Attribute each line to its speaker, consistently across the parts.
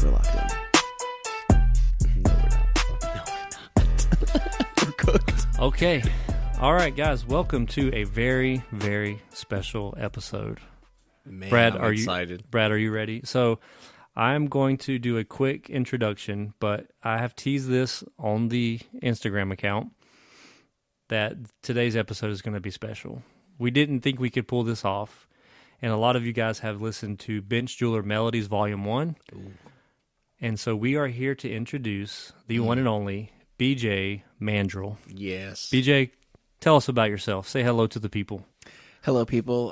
Speaker 1: We're locked in.
Speaker 2: No, we're not. No, we're not.
Speaker 1: We're cooked.
Speaker 3: Okay. All right, guys. Welcome to a very, very special episode.
Speaker 2: Man,
Speaker 3: Brad,
Speaker 2: I'm excited.
Speaker 3: Brad, are you ready? So I'm going to do a quick introduction, but I have teased this on the Instagram account that today's episode is going to be special. We didn't think we could pull this off, and a lot of you guys have listened to Bench Jeweler Melodies Volume 1. Ooh. And so we are here to introduce the one and only BJ Mandrel.
Speaker 2: Yes.
Speaker 3: BJ, tell us about yourself. Say hello to the people.
Speaker 1: Hello, people.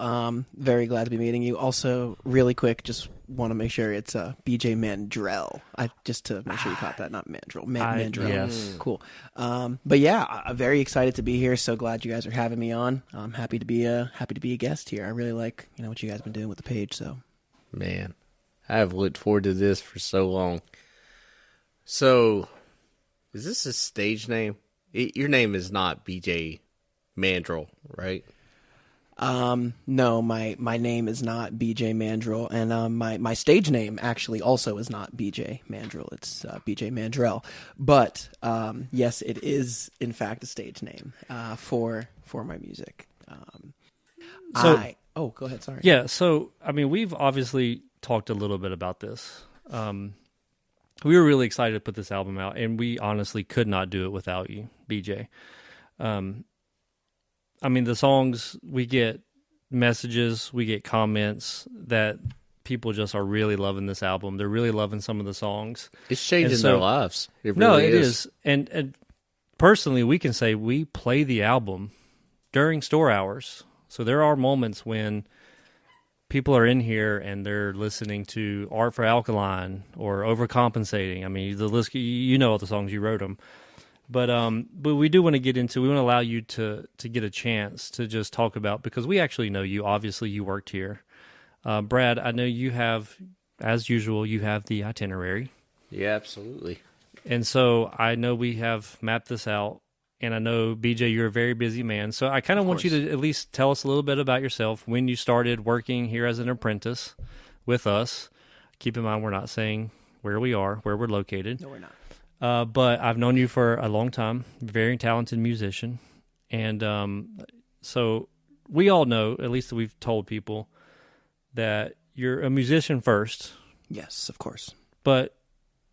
Speaker 1: Very glad to be meeting you. Also, really quick, just want to make sure it's BJ Mandrel. Just to make sure you caught that, not Mandrel. Mandrel.
Speaker 3: Yes.
Speaker 1: Cool. But yeah, I'm very excited to be here. So glad you guys are having me on. I'm happy to be a guest here. I really like what you guys have been doing with the page. So,
Speaker 2: Man, I have looked forward to this for so long. So, is this a stage name? Your name is not BJ Mandrel, right?
Speaker 1: No, my name is not BJ Mandrel, and my stage name actually also is not BJ Mandrel. It's BJ Mandrel. But yes, it is in fact a stage name for my music. Go ahead. Sorry.
Speaker 3: Yeah. So I mean, we've obviously talked a little bit about this. We were really excited to put this album out, and we honestly could not do it without you, BJ. I mean, the songs, we get messages, we get comments that people just are really loving this album. They're really loving some of the songs.
Speaker 2: It's changing their lives. It
Speaker 3: is. And personally, we can say we play the album during store hours. So there are moments when people are in here and they're listening to Art for Alkaline or Overcompensating. I mean, the list, you know all the songs, you wrote them. But we do want to get into, we want to allow you to get a chance to just talk about, because we actually know you. Obviously, you worked here. Brad, I know you have, as usual, you have the itinerary.
Speaker 2: Yeah, absolutely.
Speaker 3: And so I know we have mapped this out, and I know, BJ, you're a very busy man. So I kind of want you to at least tell us a little bit about yourself, when you started working here as an apprentice with us. Keep in mind, we're not saying where we are, where we're located.
Speaker 1: No, we're not.
Speaker 3: But I've known you for a long time, very talented musician. And so we all know, at least we've told people, that you're a musician first.
Speaker 1: Yes, of course.
Speaker 3: But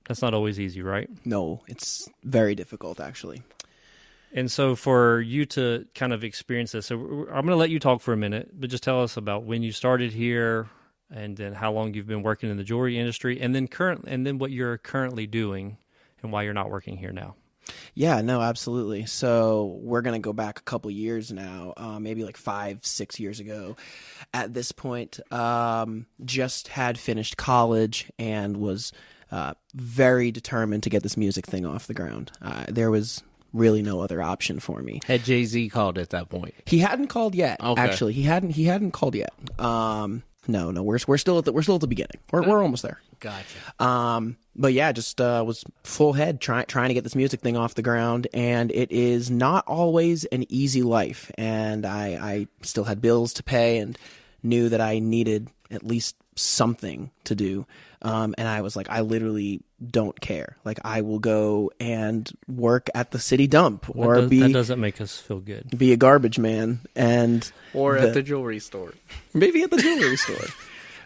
Speaker 3: that's not always easy, right?
Speaker 1: No, it's very difficult, actually.
Speaker 3: And so for you to kind of experience this, so I'm going to let you talk for a minute, but just tell us about when you started here and then how long you've been working in the jewelry industry, and then what you're currently doing and why you're not working here now.
Speaker 1: Yeah, no, absolutely. So we're going to go back a couple years now, maybe like 5-6 years ago. At this point, just had finished college and was very determined to get this music thing off the ground. There was really no other option for me.
Speaker 2: Had Jay-Z called at that point?
Speaker 1: He hadn't called yet.
Speaker 2: Okay.
Speaker 1: Actually, he hadn't called yet. No, we're still at the beginning. We're almost there.
Speaker 2: Gotcha.
Speaker 1: But yeah, just was full head trying to get this music thing off the ground, and it is not always an easy life. And I still had bills to pay and knew that I needed at least something to do. And I was like, I literally don't care. Like, I will go and work at the city dump
Speaker 3: that doesn't make us feel good.
Speaker 1: Be a garbage man at
Speaker 2: the jewelry store.
Speaker 1: Maybe at the jewelry store.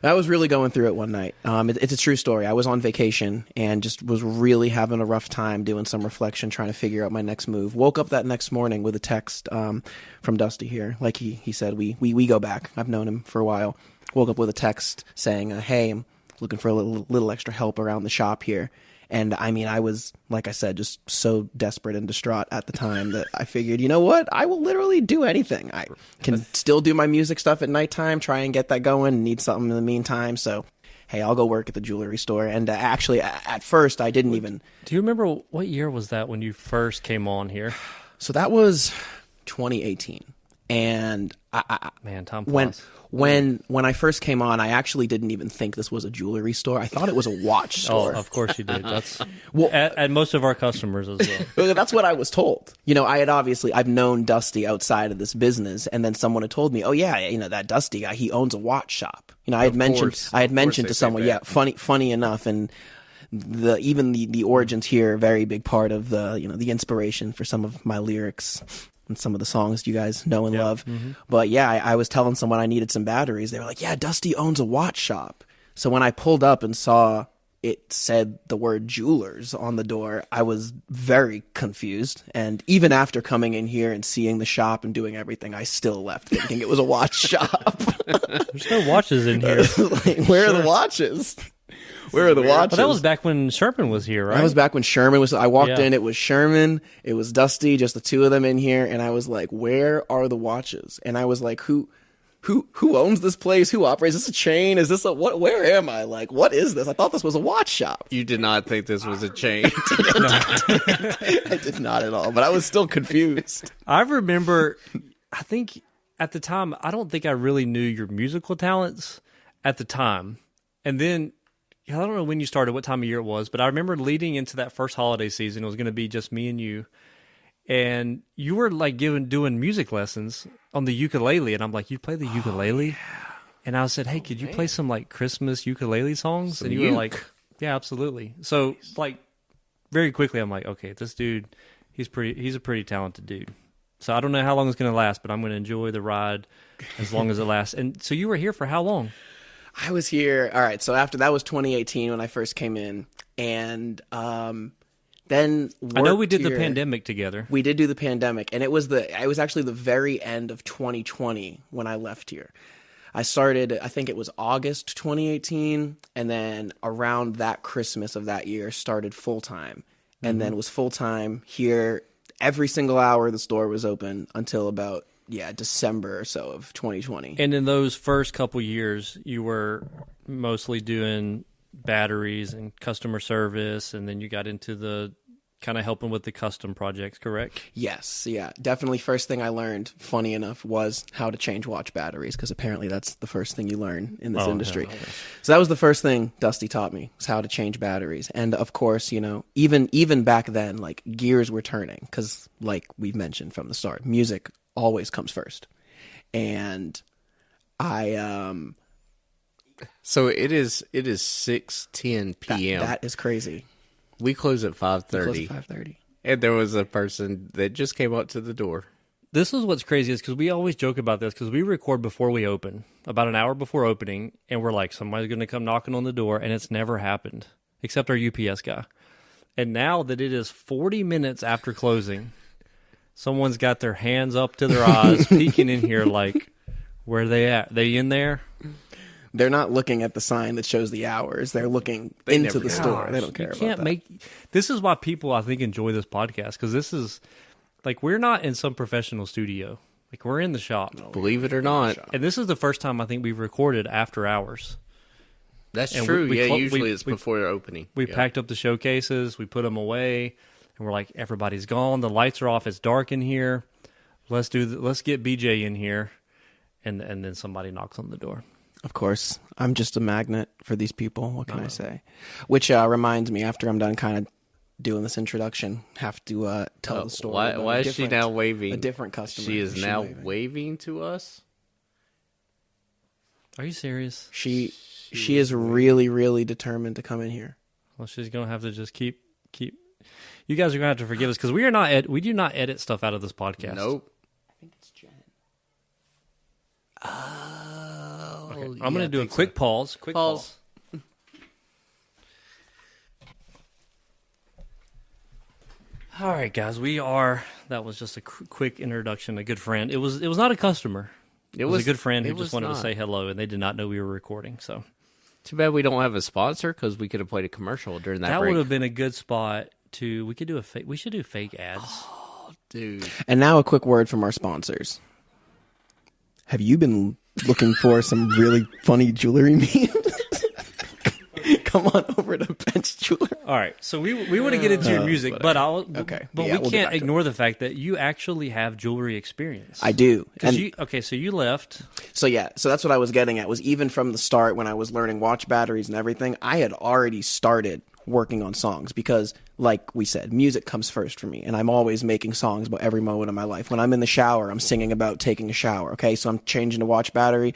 Speaker 1: I was really going through it one night. It's a true story. I was on vacation and just was really having a rough time doing some reflection, trying to figure out my next move. Woke up that next morning with a text from Dusty here. Like he said, we go back. I've known him for a while. Woke up with a text saying, hey, I'm looking for a little extra help around the shop here. And I mean, I was, like I said, just so desperate and distraught at the time that I figured, you know what? I will literally do anything. I can still do my music stuff at nighttime, try and get that going, need something in the meantime. So, hey, I'll go work at the jewelry store. And actually, at first, I didn't even...
Speaker 3: Do you remember what year was that when you first came on here?
Speaker 1: So that was 2018. And
Speaker 3: Man, time flies.
Speaker 1: When I first came on, I actually didn't even think this was a jewelry store. I thought it was a watch store.
Speaker 3: Oh, of course you did. That's at most of our customers as well.
Speaker 1: That's what I was told. You know, I've known Dusty outside of this business, and then someone had told me, "Oh yeah, you know that Dusty guy, he owns a watch shop." You know, I had mentioned to someone, yeah, funny enough, and the origins here, a very big part of the inspiration for some of my lyrics and some of the songs you guys know and love. Mm-hmm. But yeah, I was telling someone I needed some batteries. They were like, yeah, Dusty owns a watch shop. So when I pulled up and saw it said the word jewelers on the door, I was very confused. And even after coming in here and seeing the shop and doing everything, I still left thinking it was a watch shop.
Speaker 3: There's no watches in here.
Speaker 1: Like, where are the watches? Where are the watches?
Speaker 3: Well, that was back when Sherman was here, right?
Speaker 1: That was back when Sherman was. I walked in. It was Sherman. It was Dusty. Just the two of them in here, and I was like, "Where are the watches?" And I was like, "Who owns this place? Who operates? Is this a chain? Is this a what? Where am I? Like, what is this? I thought this was a watch shop."
Speaker 2: You did not think this was a chain.
Speaker 1: I did not at all, but I was still confused.
Speaker 3: I remember. I think at the time, I don't think I really knew your musical talents at the time, and then. I don't know when you started, what time of year it was, but I remember leading into that first holiday season, it was going to be just me and you. And you were like doing music lessons on the ukulele. And I'm like, you play the ukulele? Yeah. And I said, hey, could you play some like Christmas ukulele songs? And you were like, yeah, absolutely. So like very quickly, I'm like, okay, this dude, he's a pretty talented dude. So I don't know how long it's going to last, but I'm going to enjoy the ride as long as it lasts. And so you were here for how long?
Speaker 1: I was here. All right. So after that was 2018 when I first came in. And then
Speaker 3: I know we did the pandemic together.
Speaker 1: We did do the pandemic. And it was actually the very end of 2020 when I left here. I started, I think it was August 2018. And then around that Christmas of that year started full time. And then was full time here. Every single hour the store was open until about December or so of 2020.
Speaker 3: And in those first couple years, you were mostly doing batteries and customer service, and then you got into the kind of helping with the custom projects, correct?
Speaker 1: Yes, yeah. Definitely first thing I learned, funny enough, was how to change watch batteries, because apparently that's the first thing you learn in this industry. Yeah, okay. So that was the first thing Dusty taught me, was how to change batteries. And of course, even back then, like, gears were turning, because like we've mentioned from the start, music always comes first. And
Speaker 2: so it is 6:10 p.m.
Speaker 1: That is crazy.
Speaker 2: We close at 5:30.
Speaker 1: We close at 5:30.
Speaker 2: And there was a person that just came up to the door.
Speaker 3: This is what's crazy is because we always joke about this because we record before we open, about an hour before opening, and we're like, somebody's going to come knocking on the door, and it's never happened, except our UPS guy. And now that it is 40 minutes after closing, someone's got their hands up to their eyes, peeking in here like, where are they at? They in there?
Speaker 1: They're not looking at the sign that shows the hours. They're looking into the store. They don't care about that.
Speaker 3: This is why people, I think, enjoy this podcast, because this is, like, we're not in some professional studio. Like, we're in the shop.
Speaker 2: Believe it or not.
Speaker 3: And this is the first time I think we've recorded after hours.
Speaker 2: That's true. Usually it's before your opening.
Speaker 3: We packed up the showcases. We put them away. And we're like, everybody's gone. The lights are off. It's dark in here. Let's get BJ in here. And then somebody knocks on the door.
Speaker 1: Of course, I'm just a magnet for these people. What can I say? Which reminds me, after I'm done kind of doing this introduction, have to tell the story.
Speaker 2: Why is she now waving?
Speaker 1: A different customer.
Speaker 2: She is now waving to us?
Speaker 3: Are you serious?
Speaker 1: She is really, really determined to come in here.
Speaker 3: Well, she's going to have to just keep. You guys are going to have to forgive us because we do not edit stuff out of this podcast.
Speaker 2: Nope.
Speaker 1: I think it's Jen.
Speaker 3: Okay. I'm going to do a quick pause. Quick pause. All right, guys, that was just a quick introduction, a good friend. It was not a customer. It was a good friend who just wanted to say hello, and they did not know we were recording. So,
Speaker 2: too bad we don't have a sponsor, because we could have played a commercial during that break.
Speaker 3: That would have been a good spot we could do we should do fake ads.
Speaker 2: Oh, dude.
Speaker 1: And now a quick word from our sponsors. Have you been looking for some really funny jewelry memes? Come on over to Bench Jeweler.
Speaker 3: All right, so we want to get into your music, but we can't ignore the fact that you actually have jewelry experience.
Speaker 1: I do.
Speaker 3: So you left.
Speaker 1: So that's what I was getting at, was even from the start when I was learning watch batteries and everything, I had already started working on songs because, like we said, music comes first for me, and I'm always making songs about every moment of my life. When I'm in the shower, I'm singing about taking a shower, okay? So I'm changing to watch battery.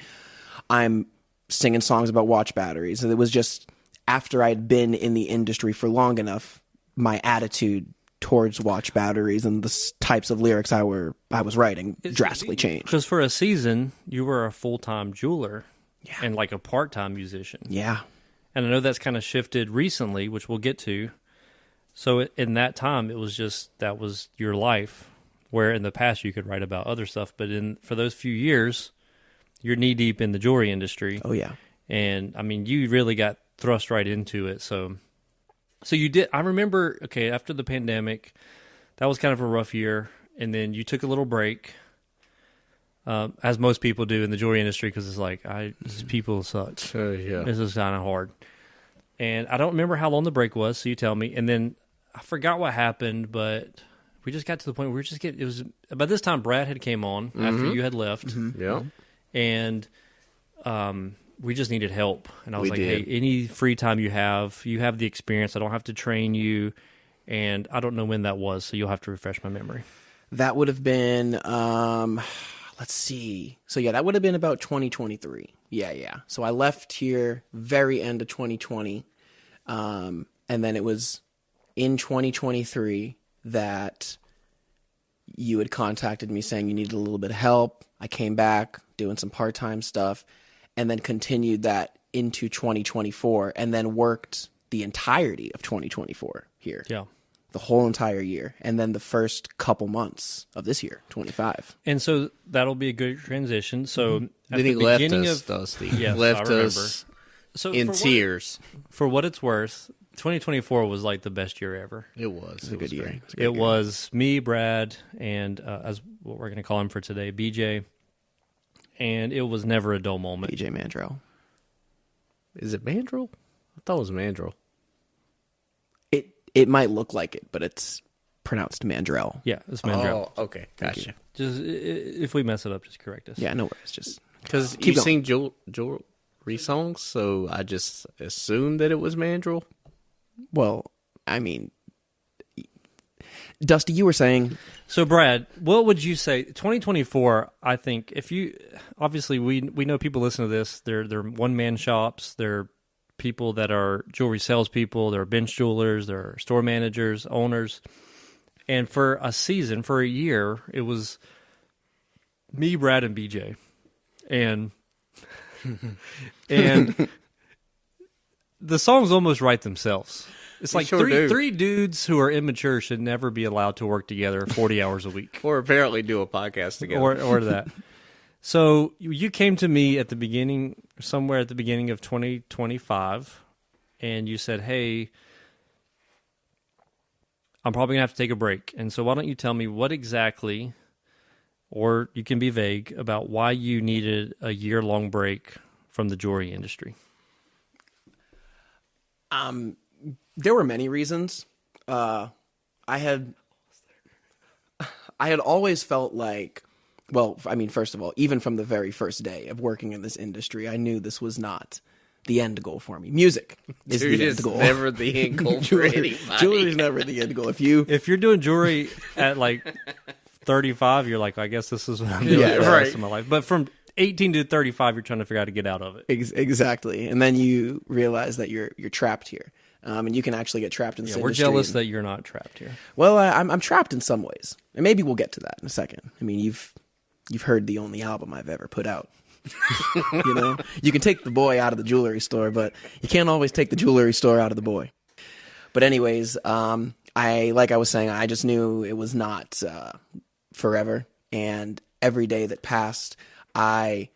Speaker 1: I'm singing songs about watch batteries. And it was just after I'd been in the industry for long enough, my attitude towards watch batteries and the types of lyrics I was writing drastically changed.
Speaker 3: Because for a season, you were a full-time jeweler and like a part-time musician.
Speaker 1: Yeah.
Speaker 3: And I know that's kind of shifted recently, which we'll get to. So in that time, it was just, that was your life, where in the past you could write about other stuff. But for those few years, you're knee-deep in the jewelry industry.
Speaker 1: Oh, yeah.
Speaker 3: And, I mean, you really got thrust right into it. So you did. I remember, okay, after the pandemic, that was kind of a rough year, and then you took a little break, as most people do in the jewelry industry, because it's like, people suck.
Speaker 2: Yeah.
Speaker 3: This is kind of hard. And I don't remember how long the break was, so you tell me. And then I forgot what happened, but we just got to the point where it was, by this time Brad had came on after you had left.
Speaker 2: Mm-hmm. Yeah.
Speaker 3: And we just needed help. And I was hey, any free time you have the experience. I don't have to train you. And I don't know when that was, so you'll have to refresh my memory.
Speaker 1: That would have been, let's see. So, yeah, that would have been about 2023. Yeah. So I left here very end of 2020. And then it was in 2023 that you had contacted me saying you needed a little bit of help. I came back doing some part-time stuff, and then continued that into 2024, and then worked the entirety of 2024 here.
Speaker 3: Yeah.
Speaker 1: The whole entire year, and then the first couple months of this year, 25.
Speaker 3: And so that'll be a good transition. So at
Speaker 2: Then
Speaker 3: the
Speaker 2: he left
Speaker 3: beginning
Speaker 2: us,
Speaker 3: of
Speaker 2: Dusty.
Speaker 3: Yes,
Speaker 2: Left
Speaker 3: I
Speaker 2: us in tears.
Speaker 3: For what it's worth, 2024 was like the best year ever.
Speaker 2: It was.
Speaker 1: It was a good year.
Speaker 3: It was me, Brad, and as what we're going to call him for today, BJ. And it was never a dull moment.
Speaker 1: BJ Mandrel.
Speaker 2: Is it Mandrel? I thought it was Mandrel.
Speaker 1: It might look like it, but it's pronounced Mandrel.
Speaker 3: Yeah, it's Mandrel.
Speaker 2: Oh, okay. Gotcha.
Speaker 3: Just if we mess it up, just correct us.
Speaker 1: Yeah, no worries. Just
Speaker 2: Because
Speaker 1: keep
Speaker 2: you
Speaker 1: going.
Speaker 2: sing jewelry songs, so I just assumed that it was Mandrel.
Speaker 1: Well, I mean, Dusty, you were saying.
Speaker 3: So, Brad, what would you say? 2024, I think, if you obviously we know people listen to this. They're one man shops. They're people that are jewelry salespeople. They're bench jewelers. They're store managers, owners. And for a season, for a year, it was me, Brad, and BJ, and the songs almost write themselves. It's like three dudes who are immature should never be allowed to work together 40 hours a week.
Speaker 2: Or apparently do a podcast together.
Speaker 3: Or that. So you came to me somewhere at the beginning of 2025, and you said, hey, I'm probably going to have to take a break. And so why don't you tell me what exactly, or you can be vague, about why you needed a year-long break from the jewelry industry?
Speaker 1: There were many reasons. I had always felt like, well, I mean, first of all, even from the very first day of working in this industry, I knew this was not the end goal for me. Music is the end goal.
Speaker 2: Never the end goal for anybody.
Speaker 1: Jewelry is never the end goal. If you're
Speaker 3: doing jewelry at like 35, you're like, I guess this is what I'm doing for the rest of my life. But from 18 to 35, you're trying to figure out how to get out of it.
Speaker 1: Exactly. And then you realize that you're trapped here. And you can actually get trapped in this industry.
Speaker 3: We're jealous that you're not trapped here.
Speaker 1: Well, I'm trapped in some ways. And maybe we'll get to that in a second. I mean, you've heard the only album I've ever put out. You know? You can take the boy out of the jewelry store, but you can't always take the jewelry store out of the boy. But anyways, like I was saying, I just knew it was not forever. And every day that passed, I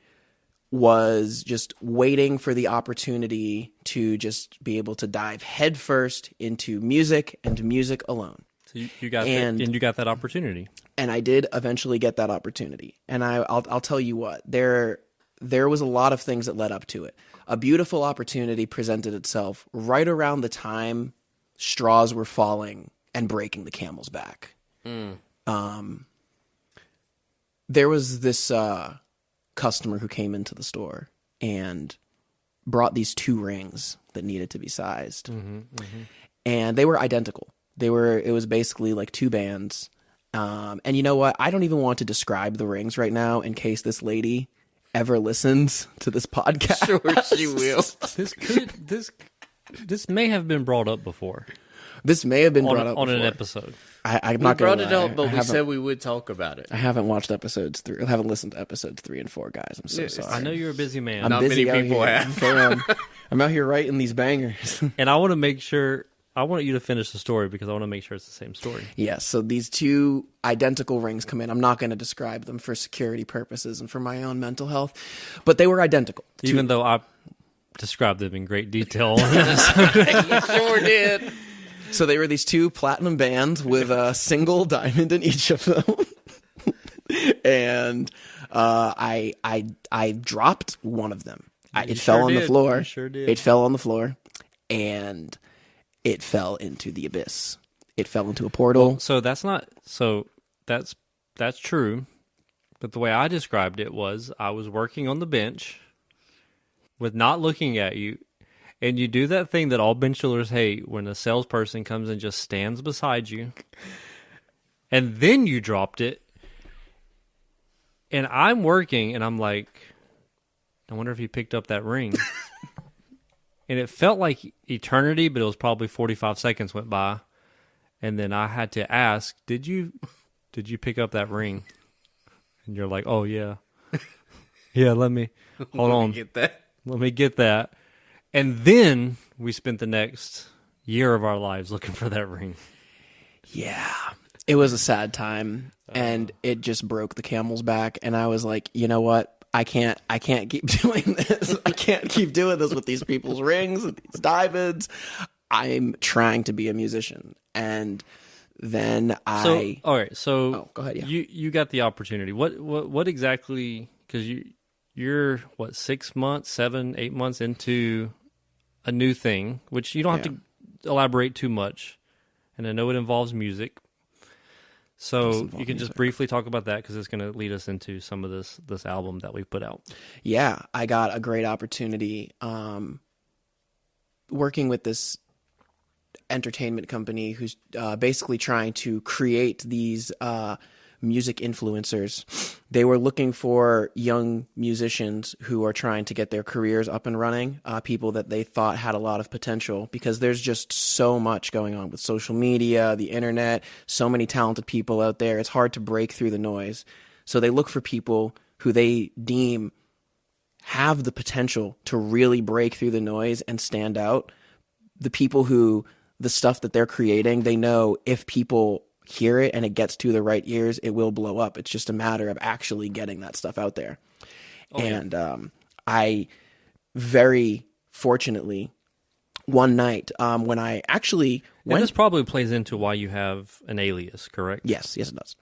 Speaker 1: was just waiting for the opportunity to just be able to dive headfirst into music and music alone.
Speaker 3: So you got you got that opportunity.
Speaker 1: And I did eventually get that opportunity. And I'll tell you what, there was a lot of things that led up to it. A beautiful opportunity presented itself right around the time straws were falling and breaking the camel's back. There was this customer who came into the store and brought these 2 rings that needed to be sized. And they were identical. It was basically like 2 bands. And you know what? I don't even want to describe the rings right now in case this lady ever listens to this podcast.
Speaker 2: Sure she will.
Speaker 3: This may have been brought up before
Speaker 1: This may have been brought up
Speaker 3: on an
Speaker 1: before.
Speaker 3: episode.
Speaker 1: I'm
Speaker 2: We
Speaker 1: not
Speaker 2: brought
Speaker 1: gonna
Speaker 2: it
Speaker 1: lie.
Speaker 2: up, but
Speaker 1: I
Speaker 2: we
Speaker 1: haven't-
Speaker 2: said we would talk about it.
Speaker 1: I haven't watched episodes 3. I haven't listened to episodes 3 and 4, guys. I'm so
Speaker 2: Yes.
Speaker 1: sorry.
Speaker 3: I know you're a busy man,
Speaker 1: I'm
Speaker 2: Not
Speaker 1: busy
Speaker 2: many
Speaker 1: out
Speaker 2: people
Speaker 1: here.
Speaker 2: have.
Speaker 1: Fam, I'm out here writing these bangers.
Speaker 3: and I want to make sure. I want you to finish the story because I want to make sure it's the same story.
Speaker 1: Yes, so these 2 identical rings come in. I'm not going to describe them for security purposes and for my own mental health, but they were identical.
Speaker 3: Even though I described them in great detail.
Speaker 2: You sure did.
Speaker 1: So they were these 2 platinum bands with a single diamond in each of them. And I dropped one of them. It fell on the
Speaker 3: did.
Speaker 1: floor.
Speaker 3: You sure did.
Speaker 1: It fell on the floor, and it fell into the abyss. It fell into a portal.
Speaker 3: So that's not. So that's true. But the way I described it was, I was working on the bench with not looking at you, and you do that thing that all bench jewelers hate when a salesperson comes and just stands beside you, and then you dropped it, and I'm working, and I'm like, I wonder if he picked up that ring. And it felt like eternity, but it was probably 45 seconds went by. And then I had to ask, did you pick up that ring? And you're like, oh, yeah. Yeah, hold on.
Speaker 2: Get that.
Speaker 3: Let me get that. And then we spent the next year of our lives looking for that ring.
Speaker 1: Yeah. It was a sad time, and it just broke the camel's back. And I was like, you know what? I can't keep doing this. I can't keep doing this with these people's rings and these diamonds. I'm trying to be a musician. And then
Speaker 3: All right. So
Speaker 1: Oh, go ahead, yeah.
Speaker 3: you got the opportunity. What exactly, because you're what, 6 months, 7, 8 months into a new thing, which you don't have to elaborate too much. And I know it involves music. So you can just briefly talk about that because it's going to lead us into some of this album that we put out.
Speaker 1: Yeah, I got a great opportunity working with this entertainment company who's basically trying to create these music influencers. They were looking for young musicians who are trying to get their careers up and running, people that they thought had a lot of potential, because there's just so much going on with social media, the internet, so many talented people out there. It's hard to break through the noise. So they look for people who they deem have the potential to really break through the noise and stand out. The people who, the stuff that they're creating, they know if people hear it and it gets to the right ears, it will blow up. It's just a matter of actually getting that stuff out there. And I very fortunately, one night when I actually
Speaker 3: And this probably plays into why you have an alias, correct?
Speaker 1: Yes, it does.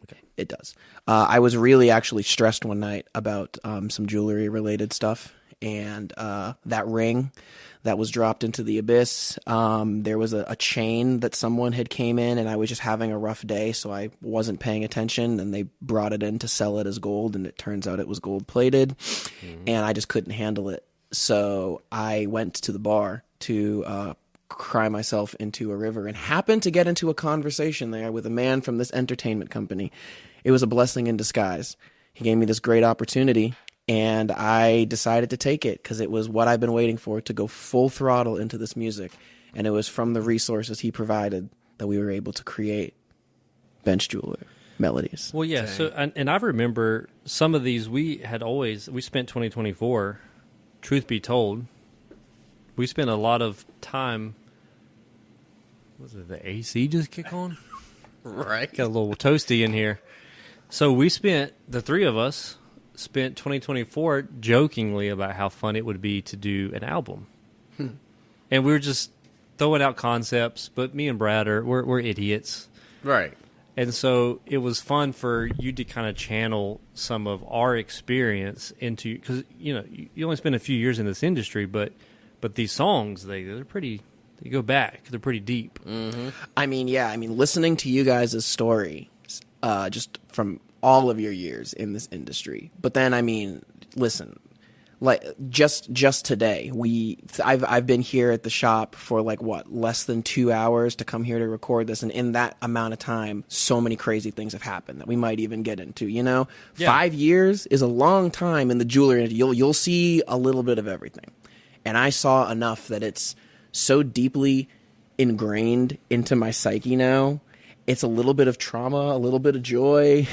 Speaker 1: Okay, it does. I was really actually stressed one night about some jewelry related stuff, and that ring that was dropped into the abyss. There was a chain that someone had came in, and I was just having a rough day, so I wasn't paying attention, and they brought it in to sell it as gold, and it turns out it was gold plated, and I just couldn't handle it. So I went to the bar to cry myself into a river, and happened to get into a conversation there with a man from this entertainment company. It was a blessing in disguise. He gave me this great opportunity, and I decided to take it because it was what I've been waiting for, to go full throttle into this music. And it was from the resources he provided that we were able to create Bench Jeweler Melodies.
Speaker 3: Well, yeah. Dang. So, and I remember some of these we spent 2024, truth be told, we spent a lot of time. Was it the AC just kick on?
Speaker 2: Right.
Speaker 3: Got a little toasty in here. So the three of us spent 2024 jokingly about how fun it would be to do an album. And we were just throwing out concepts, but me and Brad we're idiots.
Speaker 2: Right.
Speaker 3: And so it was fun for you to kind of channel some of our experience into, because you only spend a few years in this industry, but these songs they're pretty. They go back. They're pretty deep.
Speaker 2: Mm-hmm.
Speaker 1: I mean, listening to you guys' story, just from all of your years in this industry. But then, I mean, listen, like just today, I've been here at the shop for less than 2 hours to come here to record this, and in that amount of time, so many crazy things have happened that we might even get into. Yeah. 5 years is a long time in the jewelry industry. You'll see a little bit of everything, and I saw enough that it's so deeply ingrained into my psyche now. It's a little bit of trauma, a little bit of joy,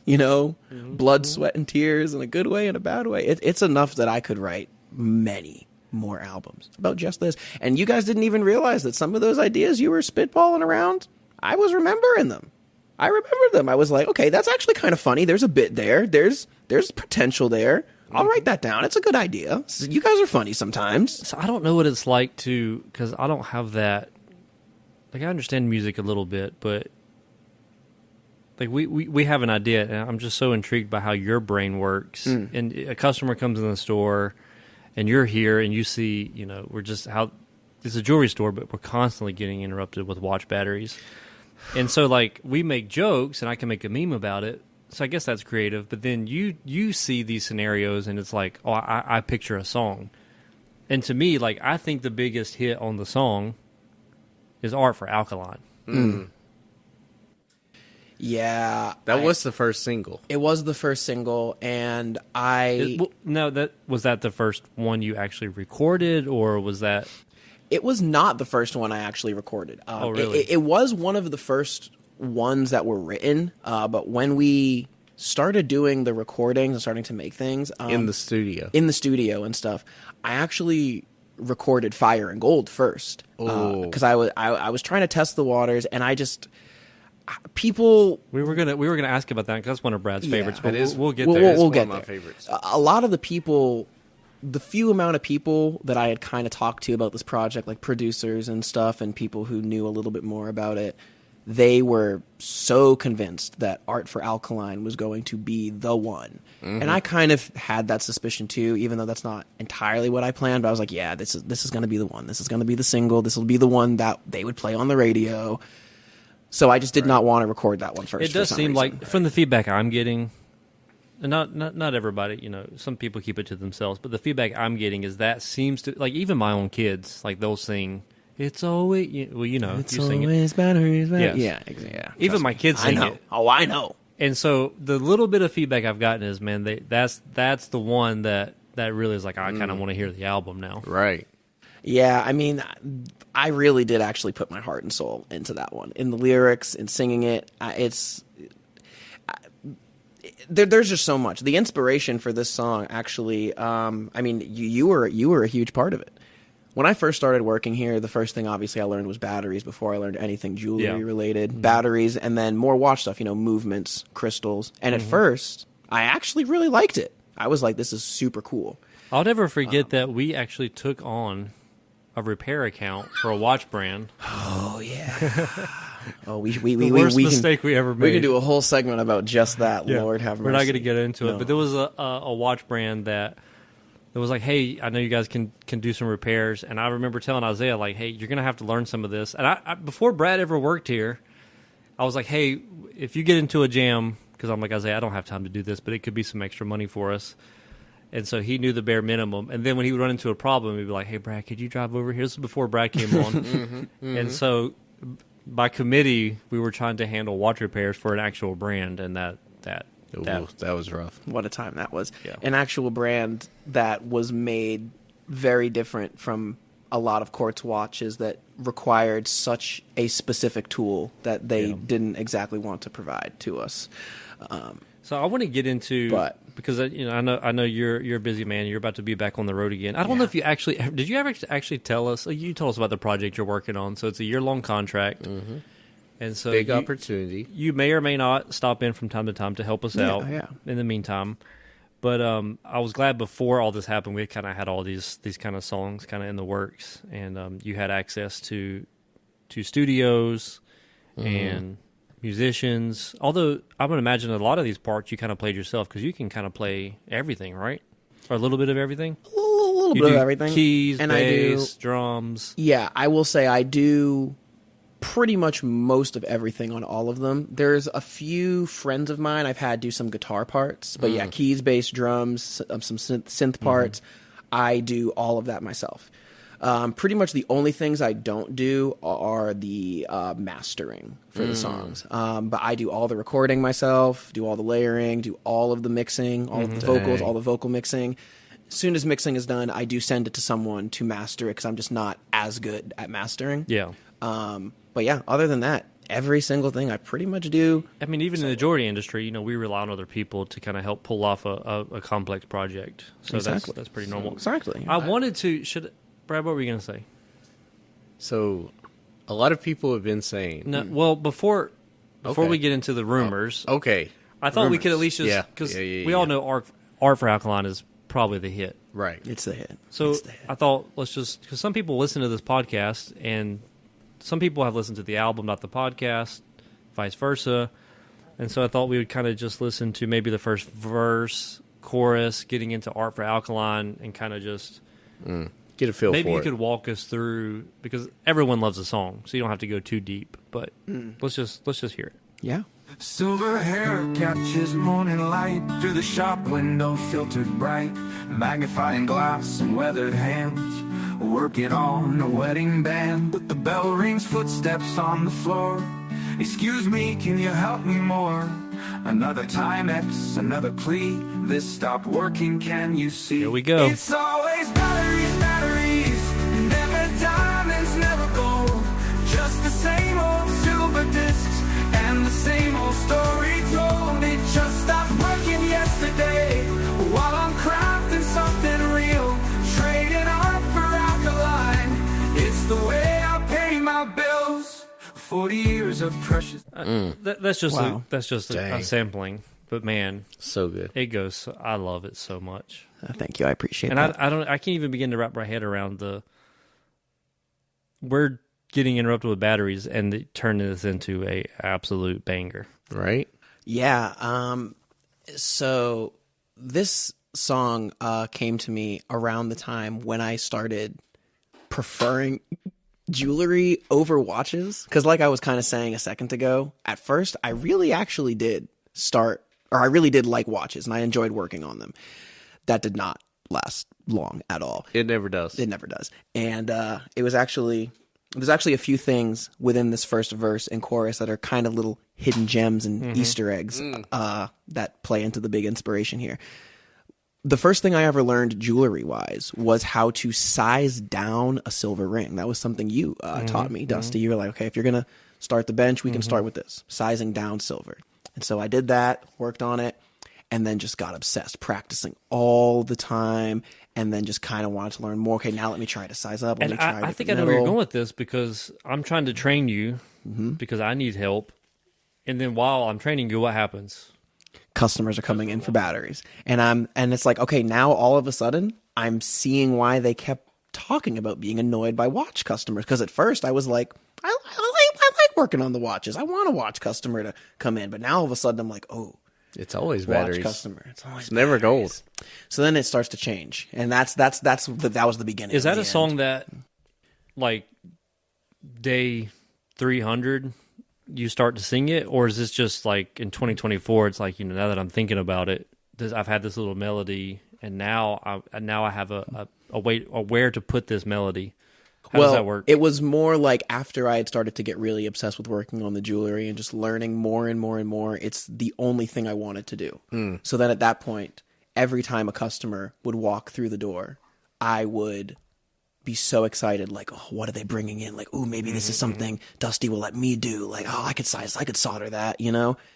Speaker 1: blood, sweat, and tears in a good way and a bad way. It's enough that I could write many more albums about just this. And you guys didn't even realize that some of those ideas you were spitballing around, I was remembering them. I remember them. I was like, okay, that's actually kind of funny. There's a bit there. There's potential there. I'll write that down. It's a good idea. So you guys are funny sometimes.
Speaker 3: So I don't know what it's like because I don't have that. Like, I understand music a little bit, but like we have an idea, and I'm just so intrigued by how your brain works. And a customer comes in the store, and you're here, and you see, it's a jewelry store, but we're constantly getting interrupted with watch batteries. And so, like, we make jokes, and I can make a meme about it. So I guess that's creative. But then you see these scenarios, and it's like, oh, I picture a song. And to me, like, I think the biggest hit on the song is Art for Alkaline.
Speaker 1: Yeah.
Speaker 2: That was the first single.
Speaker 1: It was the first single, and
Speaker 3: was that the first one you actually recorded, or was that...
Speaker 1: It was not the first one I actually recorded.
Speaker 3: Oh, really?
Speaker 1: It was one of the first ones that were written, but when we started doing the recordings and starting to make things...
Speaker 2: in the studio.
Speaker 1: In the studio and stuff, I actually recorded Fire and Gold first. Because I was trying to test the waters, and I just... People...
Speaker 3: We were gonna ask about that, because that's one of Brad's favorites, but we'll get
Speaker 2: there.
Speaker 3: there.
Speaker 2: We'll
Speaker 1: get
Speaker 2: there.
Speaker 1: My
Speaker 2: favorites.
Speaker 1: A lot of the people... The few amount of people that I had kind of talked to about this project, like producers and stuff, and people who knew a little bit more about it, they were so convinced that Art for Alkaline was going to be the one. And I kind of had that suspicion too, even though that's not entirely what I planned. But I was like, yeah, this is going to be the one. This is going to be the single. This will be the one that they would play on the radio. So I just did not want to record that one first.
Speaker 3: It does seem like, from the feedback I'm getting... And not everybody, some people keep it to themselves, but the feedback I'm getting is that seems to, like, even my own kids, like, they'll sing, it's always,
Speaker 1: it's
Speaker 3: you sing
Speaker 1: always
Speaker 3: it.
Speaker 1: batteries,
Speaker 3: Yes.
Speaker 1: Yeah.
Speaker 3: Even my kids sing it.
Speaker 1: Oh, I know.
Speaker 3: And so the little bit of feedback I've gotten is, man, that's the one that really is like, I kind of want to hear the album now.
Speaker 2: Right.
Speaker 1: Yeah, I mean, I really did actually put my heart and soul into that one. In the lyrics, in singing it, there's just so much. The inspiration for this song, actually, I mean, you were a huge part of it. When I first started working here, the first thing obviously I learned was batteries before I learned anything jewelry related. Batteries, and then more watch stuff, movements, crystals. And at first, I actually really liked it. I was like, this is super cool.
Speaker 3: I'll never forget that we actually took on a repair account for a watch brand.
Speaker 1: Oh, yeah.
Speaker 3: The worst mistake we ever made.
Speaker 1: We can do a whole segment about just that. Yeah. Lord have mercy.
Speaker 3: We're not going to get into it, but there was a watch brand that was like, hey, I know you guys can do some repairs, and I remember telling Isaiah, like, hey, you're going to have to learn some of this. And I before Brad ever worked here, I was like, hey, if you get into a jam, because I'm like, Isaiah, I don't have time to do this, but it could be some extra money for us. And so he knew the bare minimum. And then when he would run into a problem, he'd be like, hey, Brad, could you drive over here? This is before Brad came on. And so by committee, we were trying to handle watch repairs for an actual brand, and that
Speaker 2: was rough.
Speaker 1: What a time that was.
Speaker 3: Yeah.
Speaker 1: An actual brand that was made very different from a lot of quartz watches that required such a specific tool that they didn't exactly want to provide to us.
Speaker 3: So I want to get into, because I know you're a busy man. You're about to be back on the road again. I don't know if you did you ever actually tell us? You told us about the project you're working on. So it's a year-long contract, and so
Speaker 2: big opportunity.
Speaker 3: You may or may not stop in from time to time to help us out.
Speaker 1: Yeah.
Speaker 3: In the meantime, but I was glad before all this happened, we kind of had all these kind of songs kind of in the works, and you had access to studios and musicians. Although I would imagine a lot of these parts you kind of played yourself, because you can kind of play everything, right? Or a little bit of everything?
Speaker 1: A little bit of everything.
Speaker 3: Keys,
Speaker 1: and
Speaker 3: bass, drums.
Speaker 1: Yeah, I will say I do pretty much most of everything on all of them. There's a few friends of mine I've had do some guitar parts, but yeah, keys, bass, drums, some synth parts. I do all of that myself. Pretty much the only things I don't do are the mastering for the songs. But I do all the recording myself, do all the layering, do all of the mixing, all of the vocals, all the vocal mixing. as soon as mixing is done, I do send it to someone to master it because I'm just not as good at mastering.
Speaker 3: Yeah.
Speaker 1: But yeah, other than that, every single thing I pretty much do.
Speaker 3: I mean, even in the jewelry industry, we rely on other people to kind of help pull off a complex project. So
Speaker 1: Exactly.
Speaker 3: that's pretty normal.
Speaker 1: Exactly.
Speaker 3: I wanted to Brad, what were you going to say?
Speaker 2: So, a lot of people have been saying.
Speaker 3: No, well, before
Speaker 2: Okay.
Speaker 3: we get into the rumors,
Speaker 2: Okay.
Speaker 3: I thought we could at least just because we all know Art for Alkaline is probably the hit.
Speaker 2: Right.
Speaker 1: It's the hit.
Speaker 3: So
Speaker 1: It's the hit.
Speaker 3: I thought let's just because some people listen to this podcast and some people have listened to the album, not the podcast, vice versa. And so I thought we would kind of just listen to maybe the first verse, chorus, getting into Art for Alkaline, and kind of just
Speaker 2: Get a feel
Speaker 3: maybe
Speaker 2: for
Speaker 3: you
Speaker 2: it.
Speaker 3: could walk us through because everyone loves the song, so you don't have to go too deep. But let's just hear it.
Speaker 1: Yeah.
Speaker 4: Silver hair catches morning light through the shop window filtered bright. Magnifying glass and weathered hands working on a wedding band. But the bell rings, footsteps on the floor. Excuse me, can you help me more? Another Timex, another plea. This stopped working, can you see?
Speaker 3: Here we go.
Speaker 4: It's always batteries, batteries. Never diamonds, never gold. Just the same old silver discs and the same old story told. It just stopped working yesterday while I'm crafting something real. Trading art for alkaline. It's the way I pay my bills. 40 years of precious.
Speaker 3: That's just
Speaker 1: Wow.
Speaker 3: a
Speaker 2: Dang.
Speaker 3: sampling, but man,
Speaker 2: So good.
Speaker 3: it goes. I love it so much.
Speaker 1: Thank you. I appreciate
Speaker 3: And
Speaker 1: that.
Speaker 3: I can't even begin to wrap my head around we're getting interrupted with batteries and turning this into a absolute banger.
Speaker 2: Right?
Speaker 1: Yeah. So this song came to me around the time when I started preferring jewelry over watches. Because like I was kind of saying a second ago, at first I really actually did I really did like watches and I enjoyed working on them. That did not last long at all.
Speaker 2: It never does.
Speaker 1: It never does. And there's actually a few things within this first verse and chorus that are kind of little hidden gems and Easter eggs that play into the big inspiration here. The first thing I ever learned jewelry-wise was how to size down a silver ring. That was something you taught me, Dusty. You were like, okay, if you're going to start the bench, we can start with this, sizing down silver. And so I did that, worked on it, and then just got obsessed, practicing all the time, and then just kind of wanted to learn more. Okay, now let me try to size up. Let me
Speaker 3: And
Speaker 1: try
Speaker 3: I think I know where
Speaker 1: metal.
Speaker 3: you're going with this because I'm trying to train you because I need help. And then while I'm training you, what happens?
Speaker 1: Customers are coming in for batteries, and it's like, okay, now all of a sudden I'm seeing why they kept talking about being annoyed by watch customers. Because at first I was like, I like working on the watches. I want a watch customer to come in, but now all of a sudden I'm like, oh,
Speaker 2: It's always
Speaker 1: watch
Speaker 2: batteries.
Speaker 1: customer. It's always
Speaker 2: It's never
Speaker 1: batteries.
Speaker 2: gold.
Speaker 1: So then it starts to change, and that was the beginning.
Speaker 3: Is
Speaker 1: of
Speaker 3: that
Speaker 1: the
Speaker 3: a
Speaker 1: end.
Speaker 3: song that, like, day 300, you start to sing it? Or is this just, like, in 2024, it's like, now that I'm thinking about it, I've had this little melody, and now I have a way, where to put this melody. How does that work?
Speaker 1: It was more like after I had started to get really obsessed with working on the jewelry and just learning more and more and more, it's the only thing I wanted to do. So then at that point, every time a customer would walk through the door, I would be so excited, like, oh, what are they bringing in? Like, oh, maybe this is something Dusty will let me do. Like, oh, I could solder that,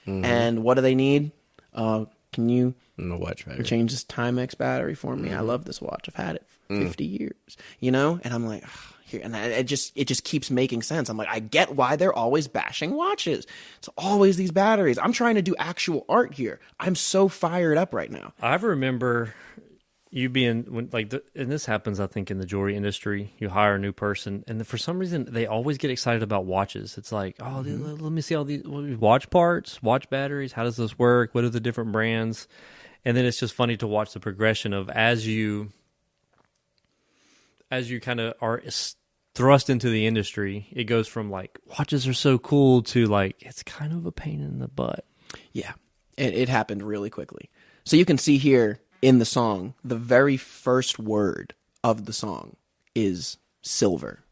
Speaker 1: And what do they need? Can you
Speaker 2: No watch battery.
Speaker 1: change this Timex battery for me? I love this watch. I've had it for 50 years, And I'm like, oh, here, and it just keeps making sense. I'm like, I get why they're always bashing watches. It's always these batteries. I'm trying to do actual art here. I'm so fired up right now.
Speaker 3: I remember you being and this happens, I think, in the jewelry industry. You hire a new person, and for some reason, they always get excited about watches. It's like, oh, let me see all these watch parts, watch batteries. How does this work? What are the different brands? And then it's just funny to watch the progression of as you kind of are thrust into the industry, it goes from like watches are so cool to like it's kind of a pain in the butt.
Speaker 1: Yeah, it happened really quickly. So you can see here in the song, the very first word of the song is silver.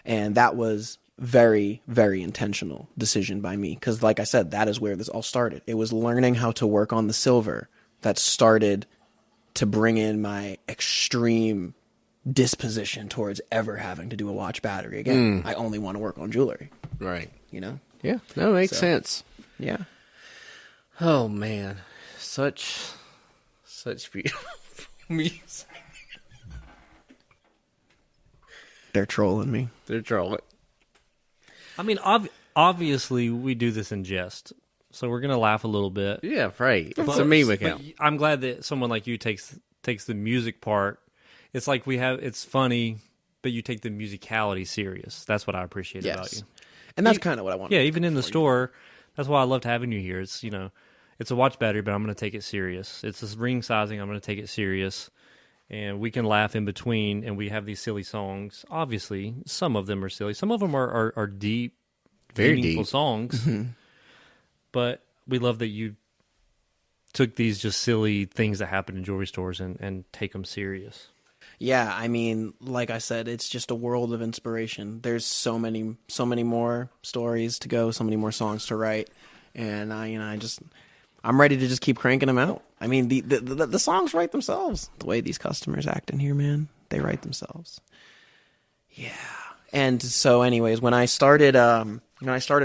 Speaker 1: And that was very, very intentional decision by me. Because like I said, that is where this all started. It was learning how to work on the silver that started to bring in my extreme disposition towards ever having to do a watch battery again. I only want to work on jewelry,
Speaker 2: Right.
Speaker 1: you know?
Speaker 2: Yeah. That makes sense.
Speaker 1: Yeah.
Speaker 2: Oh man, such beautiful music.
Speaker 1: They're trolling me.
Speaker 2: They're trolling.
Speaker 3: I mean, obviously, we do this in jest, so we're gonna laugh a little bit.
Speaker 2: Yeah, right. It's a meme account.
Speaker 3: But I'm glad that someone like you takes the music part. It's like it's funny, but you take the musicality serious. That's what I appreciate about you.
Speaker 1: And that's kind of what I want.
Speaker 3: Yeah, even in the store, that's why I loved having you here. It's, it's a watch battery, but I'm going to take it serious. It's this ring sizing, I'm going to take it serious. And we can laugh in between, and we have these silly songs. Obviously, some of them are silly. Some of them are deep,
Speaker 2: Very
Speaker 3: meaningful
Speaker 2: deep.
Speaker 3: songs. But we love that you took these just silly things that happen in jewelry stores and take them serious.
Speaker 1: Yeah, I mean, like I said, it's just a world of inspiration. There's so many more stories to go, so many more songs to write, and I'm ready to just keep cranking them out. I mean, the songs write themselves. The way these customers act in here, man, they write themselves. Yeah. And so, anyways, when I started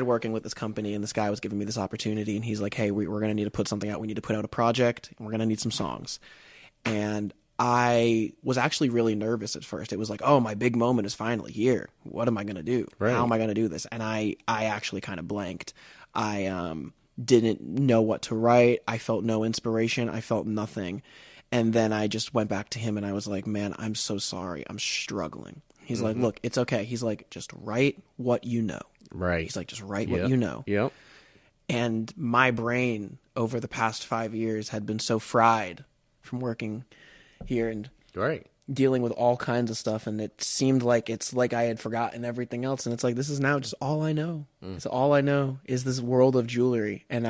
Speaker 1: working with this company, and this guy was giving me this opportunity, and he's like, "Hey, we're gonna need to put something out. We need to put out a project, and we're gonna need some songs," and I was actually really nervous at first. It was like, oh, my big moment is finally here. What am I going to do?
Speaker 2: Right.
Speaker 1: How am I going to do this? And I actually kind of blanked. I didn't know what to write. I felt no inspiration. I felt nothing. And then I just went back to him and I was like, man, I'm so sorry. I'm struggling. He's like, look, it's okay. He's like, just write what you know.
Speaker 2: Right.
Speaker 1: He's like, just write what you know.
Speaker 2: Yep.
Speaker 1: And my brain over the past 5 years had been so fried from working here and
Speaker 2: Right.
Speaker 1: dealing with all kinds of stuff, and it seemed like it's like I had forgotten everything else, and it's like this is now just all I know. It's all I know is this world of jewelry. And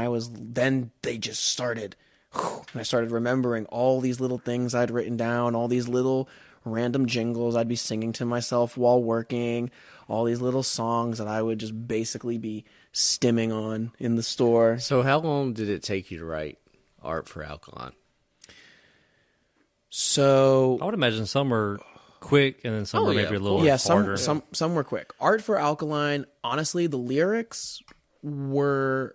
Speaker 1: they just started, and I started remembering all these little things I'd written down, all these little random jingles I'd be singing to myself while working, all these little songs that I would just basically be stimming on in the store.
Speaker 2: So how long did it take you to write Art for Alkaline?
Speaker 1: So
Speaker 3: I would imagine some are quick and then some are maybe a little harder.
Speaker 1: some were quick. Art for Alkaline, honestly, the lyrics were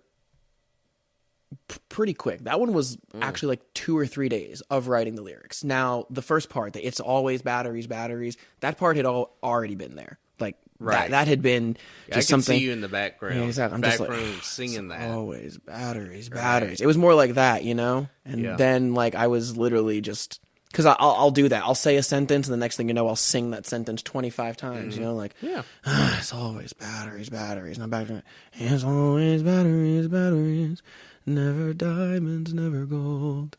Speaker 1: pretty quick. That one was actually like 2 or 3 days of writing the lyrics. Now, the first part, it's always batteries, that part had already been there. Like,
Speaker 2: Right.
Speaker 1: that had been just
Speaker 2: I
Speaker 1: something.
Speaker 2: can see you in the background.
Speaker 1: Yeah, exactly. I'm
Speaker 2: back
Speaker 1: just like,
Speaker 2: room singing that.
Speaker 1: Always batteries. It was more like that, And then, like, I was literally just... Because I'll do that. I'll say a sentence, and the next thing you know, I'll sing that sentence 25 times. It's always batteries. Now back to it. It's always batteries. Never diamonds, never gold.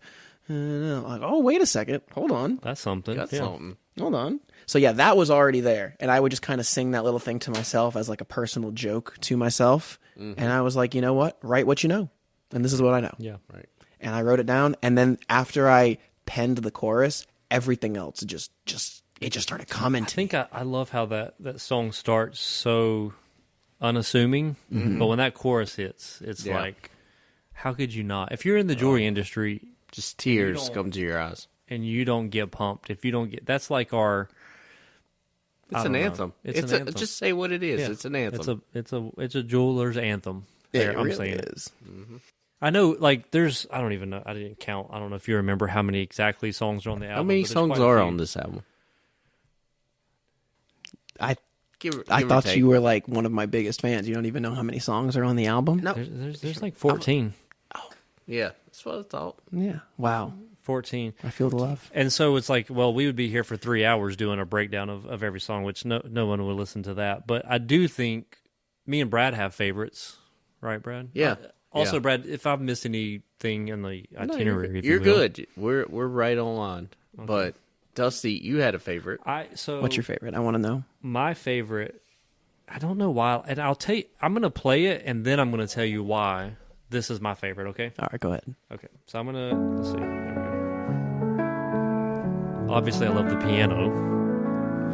Speaker 1: And I'm like, oh, wait a second. Hold on.
Speaker 3: That's something.
Speaker 2: Got something.
Speaker 1: Hold on. So yeah, that was already there. And I would just kind of sing that little thing to myself as like a personal joke to myself. And I was like, you know what? Write what you know. And this is what I know.
Speaker 3: Yeah.
Speaker 2: Right.
Speaker 1: And I wrote it down. And then after I penned the chorus, everything else just started coming to me.
Speaker 3: I love how that song starts so unassuming, but when that chorus hits, it's like, how could you not? If you're in the jewelry industry,
Speaker 2: Just tears come to your eyes.
Speaker 3: and you don't get pumped, if you don't get, that's like our.
Speaker 2: It's an anthem.
Speaker 3: It's an anthem.
Speaker 2: Just say what it is.
Speaker 3: Yeah,
Speaker 2: It's an anthem.
Speaker 3: It's a jeweler's anthem.
Speaker 1: It
Speaker 3: I'm
Speaker 1: really
Speaker 3: saying
Speaker 1: is.
Speaker 3: I know, like, I don't even know. I didn't count. I don't know if you remember how many exactly songs are on the album.
Speaker 2: How many
Speaker 3: but there's
Speaker 2: songs
Speaker 3: quite a
Speaker 2: are
Speaker 3: few.
Speaker 2: on this album?
Speaker 1: I
Speaker 2: Give
Speaker 1: thought
Speaker 2: or take.
Speaker 1: you were like one of my biggest fans. You don't even know how many songs are on the album?
Speaker 2: No.
Speaker 3: There's like 14.
Speaker 2: Yeah, that's what I thought.
Speaker 1: Yeah. Wow.
Speaker 3: 14.
Speaker 1: I feel the love.
Speaker 3: And so it's like, well, we would be here for 3 hours doing a breakdown of every song, which no one would listen to that. But I do think me and Brad have favorites, right, Brad?
Speaker 2: Yeah.
Speaker 3: Also,
Speaker 2: Yeah.
Speaker 3: Brad, if I've missed anything in the itinerary, if
Speaker 2: you're
Speaker 3: you will.
Speaker 2: good. We're right on line. But Dusty, you had a favorite.
Speaker 1: What's your favorite? I want to know.
Speaker 3: My favorite, I don't know why, and I'll tell you, I'm going to play it, and then I'm going to tell you why this is my favorite, okay?
Speaker 1: All right, go ahead.
Speaker 3: Okay, so I'm going to, let's see, there we go. Obviously, I love the piano.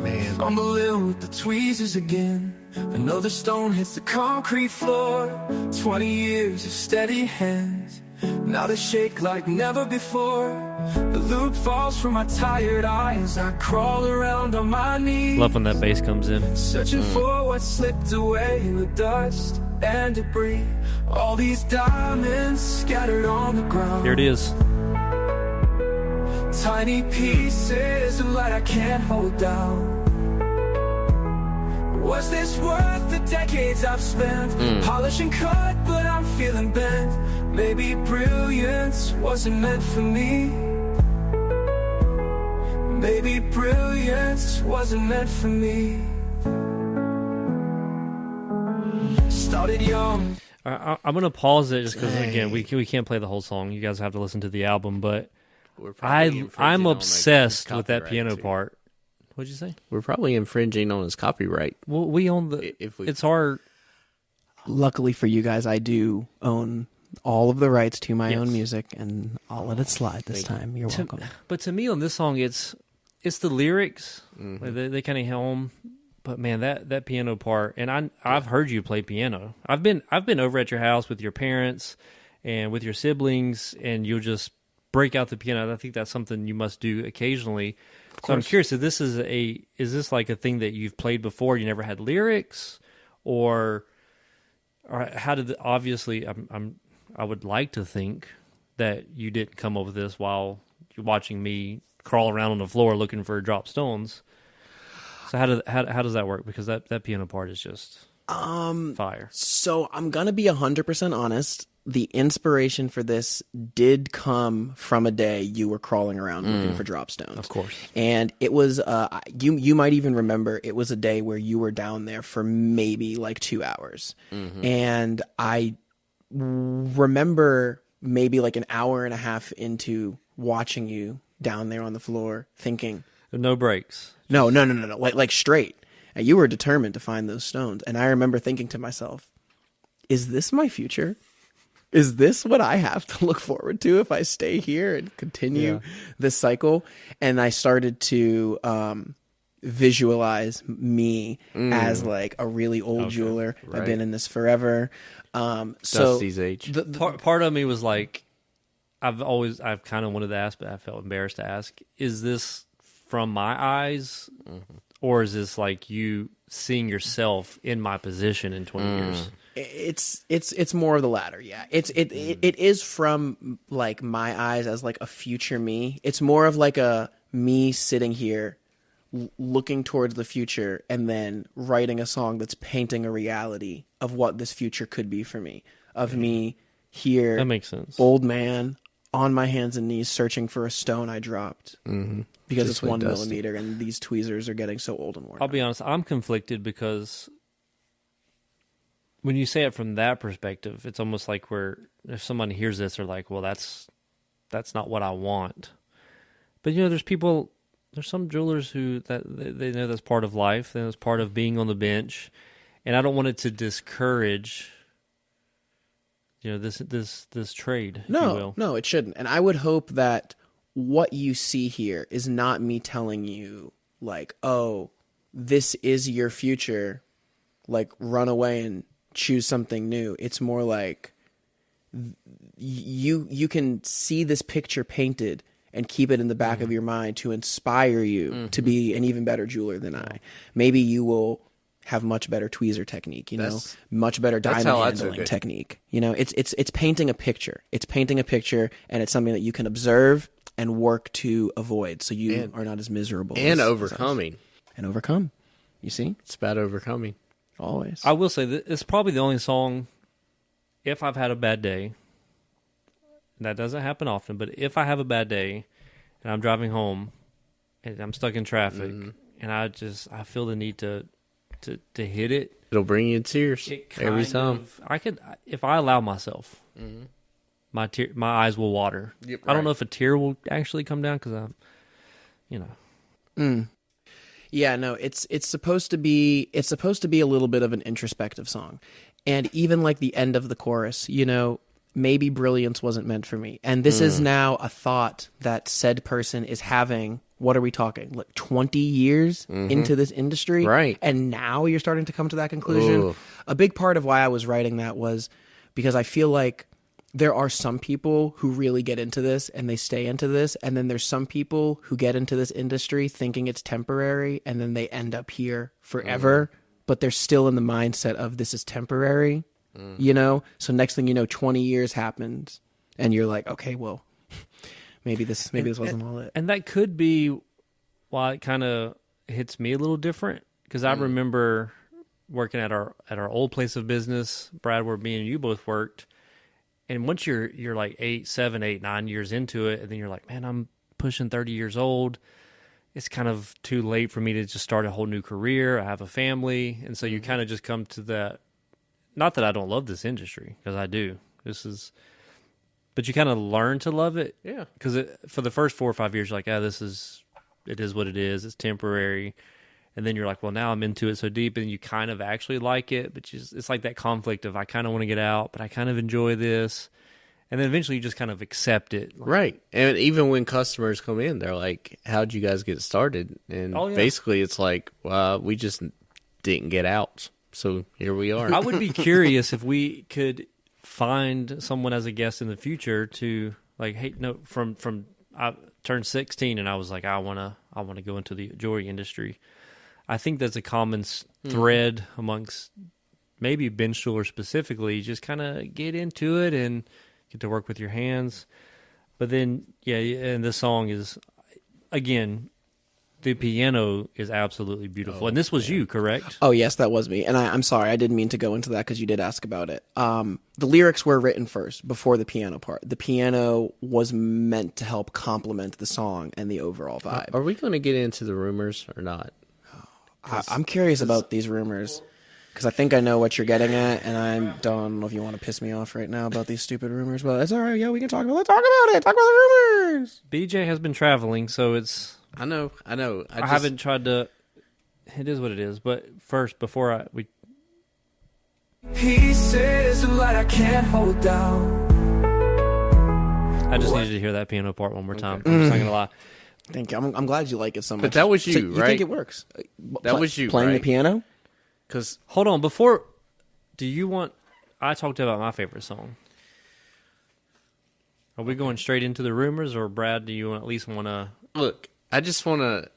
Speaker 2: Man.
Speaker 4: Fumbling with the tweezers again. Another stone hits the concrete floor. 20 years of steady hands. Now they shake like never before. The loop falls from my tired eyes. I crawl around on my knees,
Speaker 3: Love when that bass comes in.
Speaker 4: searching for what slipped away in the dust and debris. All these diamonds scattered on the ground.
Speaker 3: Here it is.
Speaker 4: Tiny pieces of light I can't hold down. Was this worth the decades I've spent? Polish and cut, but I'm feeling bent. Maybe brilliance wasn't meant for me. Maybe brilliance wasn't meant for me. Started young.
Speaker 3: I'm going to pause it just because, again, we can't play the whole song. You guys have to listen to the album, but
Speaker 2: We're probably infringing
Speaker 3: I'm
Speaker 2: on,
Speaker 3: obsessed
Speaker 2: his
Speaker 3: with that
Speaker 2: copyright,
Speaker 3: piano
Speaker 2: too.
Speaker 3: part. What'd you say?
Speaker 2: We're probably infringing on his copyright.
Speaker 3: Well, we own the.
Speaker 2: If we-
Speaker 3: It's our.
Speaker 1: Luckily for you guys, I do own all of the rights to my
Speaker 3: Yes.
Speaker 1: own music, and I'll let it slide this time. You're welcome.
Speaker 3: But to me, on this song, it's the lyrics.
Speaker 2: Mm-hmm.
Speaker 3: They kind of helm. But man, that piano part, and I've heard you play piano. I've been over at your house with your parents and with your siblings, and you'll just break out the piano. I think that's something you must do occasionally. So I'm curious if this is this like a thing that you've played before? You never had lyrics, or how did obviously I would like to think that you didn't come up with this while you're watching me crawl around on the floor looking for drop stones. So how does that work? Because that piano part is just fire.
Speaker 1: So I'm gonna be 100% honest. The inspiration for this did come from a day you were crawling around looking for drop stones.
Speaker 3: Of course.
Speaker 1: And it was you might even remember it was a day where you were down there for maybe like 2 hours. And I remember maybe like an hour and a half into watching you down there on the floor thinking,
Speaker 3: No breaks.
Speaker 1: no, like straight. And you were determined to find those stones. And I remember thinking to myself, is this my future? Is this what I have to look forward to if I stay here and continue this cycle? And I started to visualize me as like a really old jeweler.
Speaker 2: right.
Speaker 1: I've been in this forever.
Speaker 2: Dusty's age.
Speaker 3: Part of me was like, I've kind of wanted to ask, but I felt embarrassed to ask, is this from my eyes, or is this like you seeing yourself in my position in 20 years?
Speaker 1: It's more of the latter. Yeah, it is from like my eyes as like a future me. It's more of like a me sitting here looking towards the future and then writing a song that's painting a reality of what this future could be for me. Of me here,
Speaker 3: That makes sense.
Speaker 1: old man on my hands and knees searching for a stone I dropped because
Speaker 2: Just
Speaker 1: it's
Speaker 2: like
Speaker 1: 1
Speaker 2: Dusty.
Speaker 1: millimeter and these tweezers are getting so old and worn.
Speaker 3: I'll be honest, I'm conflicted because when you say it from that perspective, it's almost like if someone hears this, they're like, well, that's not what I want. But there's some jewelers who that they know that's part of life, they know it's part of being on the bench, and I don't want it to discourage this trade. if you will.
Speaker 1: No, it shouldn't. And I would hope that what you see here is not me telling you like, oh, this is your future, like run away and choose something new. It's more like you can see this picture painted and keep it in the back of your mind to inspire you to be an even better jeweler than I. Maybe you will have much better tweezer technique, much better diamond
Speaker 2: how I took
Speaker 1: handling
Speaker 2: it.
Speaker 1: technique. It's painting a picture. It's painting a picture, and it's something that you can observe and work to avoid, so you are not as miserable.
Speaker 2: And
Speaker 1: as
Speaker 2: overcoming.
Speaker 1: and overcome. You see,
Speaker 2: It's about overcoming.
Speaker 1: always.
Speaker 3: I will say that it's probably the only song, if I've had a bad day, that doesn't happen often, but if I have a bad day and I'm driving home and I'm stuck in traffic and I feel the need to hit it,
Speaker 2: It'll bring you tears
Speaker 3: it
Speaker 2: every
Speaker 3: kind
Speaker 2: time.
Speaker 3: of- I could, if I allow myself, my eyes will water.
Speaker 2: Yep,
Speaker 3: I don't
Speaker 2: right.
Speaker 3: know if a tear will actually come down because
Speaker 1: Yeah, no, it's supposed to be a little bit of an introspective song. And even like the end of the chorus, maybe brilliance wasn't meant for me. And this is now a thought that said person is having. What are we talking? Like 20 years into this industry?
Speaker 2: Right.
Speaker 1: And now you're starting to come to that conclusion.
Speaker 2: Ooh.
Speaker 1: A big part of why I was writing that was because I feel like there are some people who really get into this and they stay into this, and then there's some people who get into this industry thinking it's temporary, and then they end up here forever, but they're still in the mindset of this is temporary, you know? So next thing you know, 20 years happens, and you're like, okay, well, maybe this wasn't all it.
Speaker 3: And that could be why it kind of hits me a little different, because I remember working at our old place of business, Brad, where me and you both worked. And once you're like 7, 8, 9 years into it, and then you're like, man, I'm pushing 30 years old. It's kind of too late for me to just start a whole new career. I have a family. And so you kind of just come to that. Not that I don't love this industry, because I do. But you kind of learn to love it.
Speaker 2: Yeah.
Speaker 3: Because for the first 4 or 5 years, you're like, it is what it is. It's temporary. And then you're like, well, now I'm into it so deep, and you kind of actually like it, but it's like that conflict of I kind of want to get out, but I kind of enjoy this. And then eventually you just kind of accept it. Like,
Speaker 2: Right. And even when customers come in, they're like, how'd you guys get started? And basically it's like, we just didn't get out. So here we are.
Speaker 3: I would be curious if we could find someone as a guest in the future to like, hey, no, from I turned 16 and I was like, I want to go into the jewelry industry. I think that's a common thread amongst maybe bench jewelers specifically. Just kind of get into it and get to work with your hands. But then, yeah, and this song is, again, the piano is absolutely beautiful. And this was you, correct?
Speaker 1: Oh, yes, that was me. And I'm sorry, I didn't mean to go into that because you did ask about it. The lyrics were written first, before the piano part. The piano was meant to help complement the song and the overall vibe.
Speaker 2: Are we going to get into the rumors or not?
Speaker 1: I'm curious about these rumors, because I think I know what you're getting at, and I don't know if you want to piss me off right now about these stupid rumors, but it's all right. Yeah, we can talk about it. Let's talk about it. Talk about the rumors.
Speaker 3: BJ has been traveling, so it's...
Speaker 2: I know.
Speaker 3: I haven't tried to... It is what it is, but first, before we...
Speaker 4: Pieces of light I can't hold down.
Speaker 3: I just needed to hear that piano part one more time. I'm just not going to lie.
Speaker 1: Thank you. I'm glad you like it so much.
Speaker 2: But that was you,
Speaker 1: so
Speaker 2: right?
Speaker 1: You think it works?
Speaker 2: That was you,
Speaker 1: playing
Speaker 2: right?
Speaker 1: the piano?
Speaker 2: Because
Speaker 3: Hold on, before... Do you want... I talked about my favorite song. Are we going straight into the rumors, or Brad, do you at least want to...
Speaker 2: look, I just want to...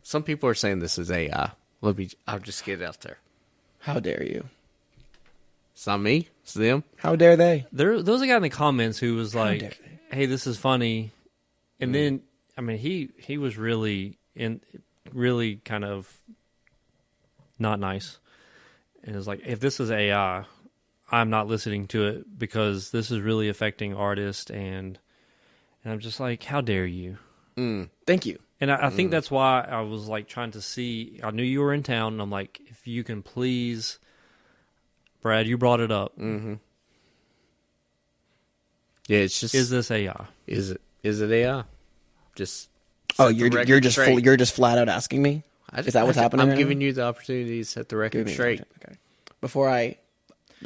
Speaker 2: Some people are saying this is AI. I'll just get it out there.
Speaker 1: How dare you?
Speaker 2: It's not me. It's them.
Speaker 1: How dare they?
Speaker 3: There was a guy in the comments who was
Speaker 1: dare
Speaker 3: like, hey, this is funny. And then, I mean, he was really kind of not nice. And it was like, if this is AI, I'm not listening to it because this is really affecting artists. And I'm just like, how dare you?
Speaker 1: Thank you.
Speaker 3: And I think that's why I was like trying to see, I knew you were in town, and I'm like, if you can please, Brad, you brought it up.
Speaker 2: Mm-hmm. Yeah, it's just...
Speaker 3: Is this AI?
Speaker 2: Is it AI? Just...
Speaker 1: Oh, you're just flat out asking me? Is that what's happening?
Speaker 2: I'm giving you the opportunity to set the record straight.
Speaker 1: Okay. Before I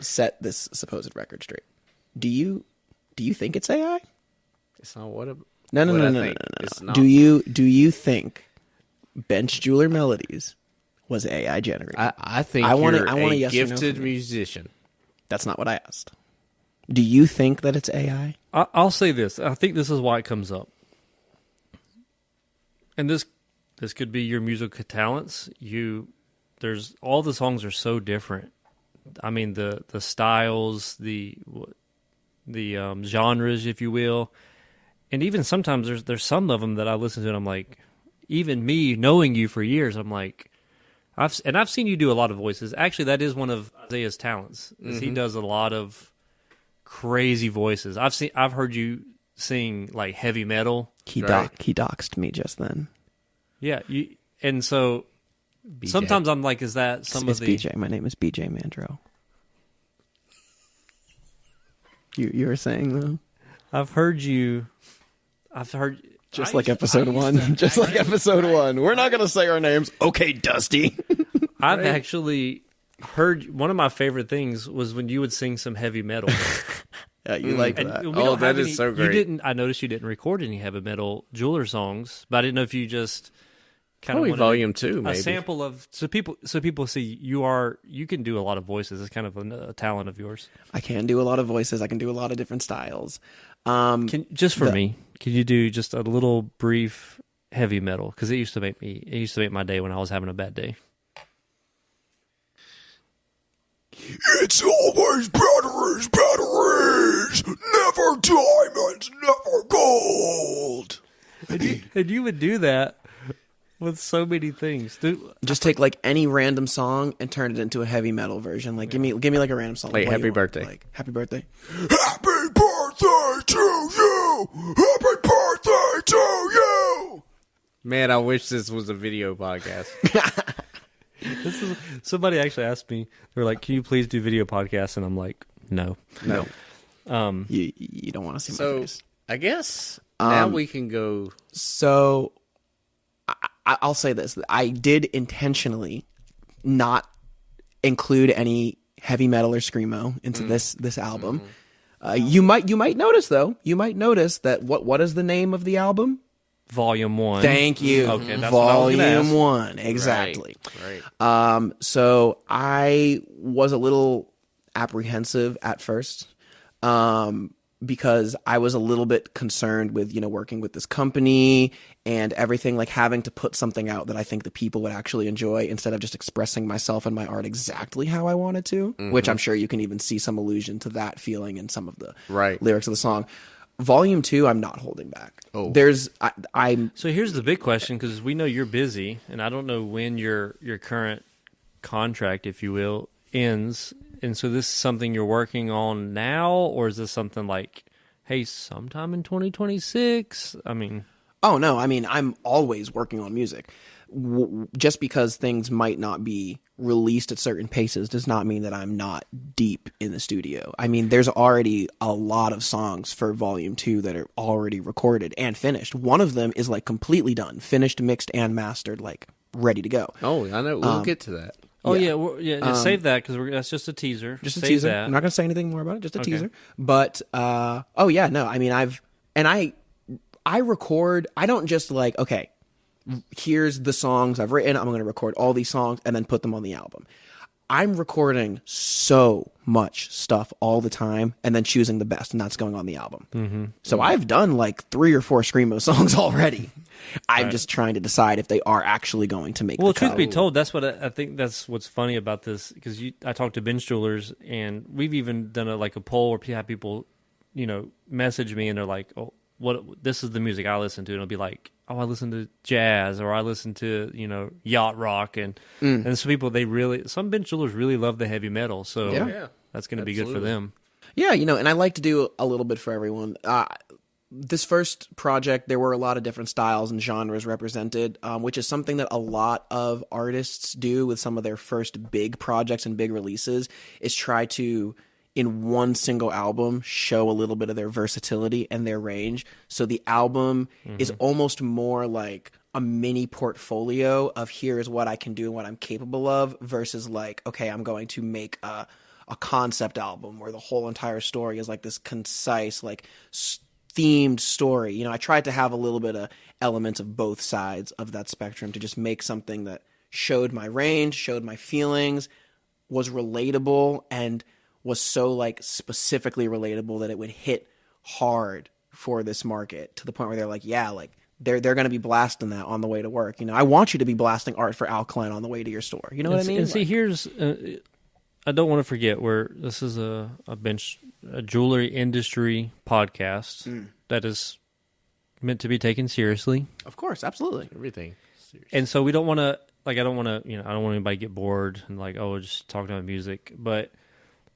Speaker 1: set this supposed record straight, do you think it's AI?
Speaker 2: It's not what...
Speaker 1: No.
Speaker 2: It's not.
Speaker 1: Do you think Bench Jeweler Melodies was AI generated?
Speaker 2: I think
Speaker 1: I want
Speaker 2: you're
Speaker 1: a yes or no
Speaker 2: gifted
Speaker 1: from you.
Speaker 2: musician.
Speaker 1: That's not what I asked. Do you think that it's AI?
Speaker 3: I'll say this. I think this is why it comes up. And this could be your musical talents. There's all the songs are so different. I mean, the styles, the genres, if you will. And even sometimes there's some of them that I listen to and I'm like, even me knowing you for years, I'm like, I've seen you do a lot of voices. Actually, that is one of Isaiah's talents. Is he does a lot of crazy voices. I've heard you sing like heavy metal.
Speaker 1: He doxed me just then.
Speaker 3: Yeah, and so
Speaker 2: BJ.
Speaker 3: sometimes I'm like, is that
Speaker 1: It's
Speaker 3: of the
Speaker 1: BJ. My name is BJ Mandrel. You were saying though?
Speaker 3: I've heard
Speaker 1: Just like episode 1. Just like episode 1. We're not going to say our names. Okay, Dusty.
Speaker 3: I've actually heard one of my favorite things was when you would sing some heavy metal.
Speaker 1: Yeah, you like
Speaker 3: And
Speaker 1: that.
Speaker 3: we
Speaker 2: Oh,
Speaker 3: don't have
Speaker 2: that is so great.
Speaker 3: You didn't. I noticed you didn't record any heavy metal jeweler songs, but I didn't know if you just
Speaker 2: Probably volume 2, maybe.
Speaker 3: A sample of so people see you can do a lot of voices. It's kind of a talent of yours.
Speaker 1: I can do a lot of voices. I can do a lot of different styles.
Speaker 3: Can you do just a little brief heavy metal? Because it used to make my day when I was having a bad day.
Speaker 5: It's always batteries, batteries, never diamonds, never gold.
Speaker 3: And you would do that with so many things. Dude,
Speaker 1: Just take like any random song and turn it into a heavy metal version. Like give me like a random song.
Speaker 2: Like
Speaker 1: What do
Speaker 2: Happy
Speaker 1: you want?
Speaker 2: Birthday.
Speaker 1: Like Happy Birthday.
Speaker 5: Happy birthday to you! Happy birthday to you!
Speaker 2: Man, I wish this was a video podcast.
Speaker 3: somebody actually asked me, they were like, "Can you please do video podcasts?" And I'm like, no.
Speaker 1: You don't want to see my face.
Speaker 2: I guess now we can go.
Speaker 1: So I'll say this. I did intentionally not include any heavy metal or screamo into this album. You might notice though. You might notice that what is the name of the album?
Speaker 3: Volume 1.
Speaker 1: Thank you.
Speaker 3: Okay, that's what I was gonna
Speaker 1: Volume
Speaker 3: ask.
Speaker 1: 1. Exactly.
Speaker 2: Right.
Speaker 1: So I was a little apprehensive at first. Because I was a little bit concerned with, working with this company and everything, like having to put something out that I think the people would actually enjoy instead of just expressing myself and my art exactly how I wanted to, which I'm sure you can even see some allusion to that feeling in some of the lyrics of the song. Volume 2, I'm not holding back.
Speaker 2: Oh.
Speaker 1: I'm
Speaker 3: So here's the big question, because we know you're busy, and I don't know when your current contract, if you will, ends. And so this is something you're working on now, or is this something like, hey, sometime in 2026? I mean...
Speaker 1: Oh, no. I mean, I'm always working on music. Just because things might not be released at certain paces does not mean that I'm not deep in the studio. I mean, there's already a lot of songs for Volume 2 that are already recorded and finished. One of them is like completely done, finished, mixed, and mastered, like ready to go.
Speaker 2: Oh, I know. We'll get to that.
Speaker 3: Oh, yeah. Save that, because that's just a teaser.
Speaker 1: Just a
Speaker 3: Save
Speaker 1: teaser.
Speaker 3: that.
Speaker 1: I'm not going to say anything more about it. Just a
Speaker 3: Okay.
Speaker 1: teaser. But, I mean, I record, I don't just like, okay, here's the songs I've written. I'm going to record all these songs and then put them on the album. I'm recording so much stuff all the time and then choosing the best, and that's going on the album. Mm-hmm. So I've done like 3 or 4 screamo songs already. I'm just trying to decide if they are actually going to make
Speaker 3: Well,
Speaker 1: the
Speaker 3: truth
Speaker 1: cut.
Speaker 3: be told, that's what I think. That's what's funny about this, because I talked to Bench Jewelers, and we've even done a poll where people, message me and they're like, "Oh, this is the music I listen to," and it'll be like, "Oh, I listen to jazz," or "I listen to yacht rock," and some people some Bench Jewelers really love the heavy metal, so that's going to be good for them.
Speaker 1: Yeah, and I like to do a little bit for everyone. This first project, there were a lot of different styles and genres represented, which is something that a lot of artists do with some of their first big projects and big releases, is try to, in one single album, show a little bit of their versatility and their range. So the album is almost more like a mini portfolio of here is what I can do and what I'm capable of, versus like, okay, I'm going to make a concept album where the whole entire story is like this concise, like themed story. I tried to have a little bit of elements of both sides of that spectrum to just make something that showed my range, showed my feelings, was relatable, and was so like specifically relatable that it would hit hard for this market, to the point where they're like, yeah, like they're going to be blasting that on the way to work. I want you to be blasting Art for Alkaline on the way to your store. You know what I mean?
Speaker 3: And see, here's I don't want to forget, this is a jewelry industry podcast that is meant to be taken seriously.
Speaker 1: Of course, absolutely.
Speaker 2: Everything. Seriously.
Speaker 3: And so we don't want to, I don't want anybody to get bored and like, oh, just talking about music. But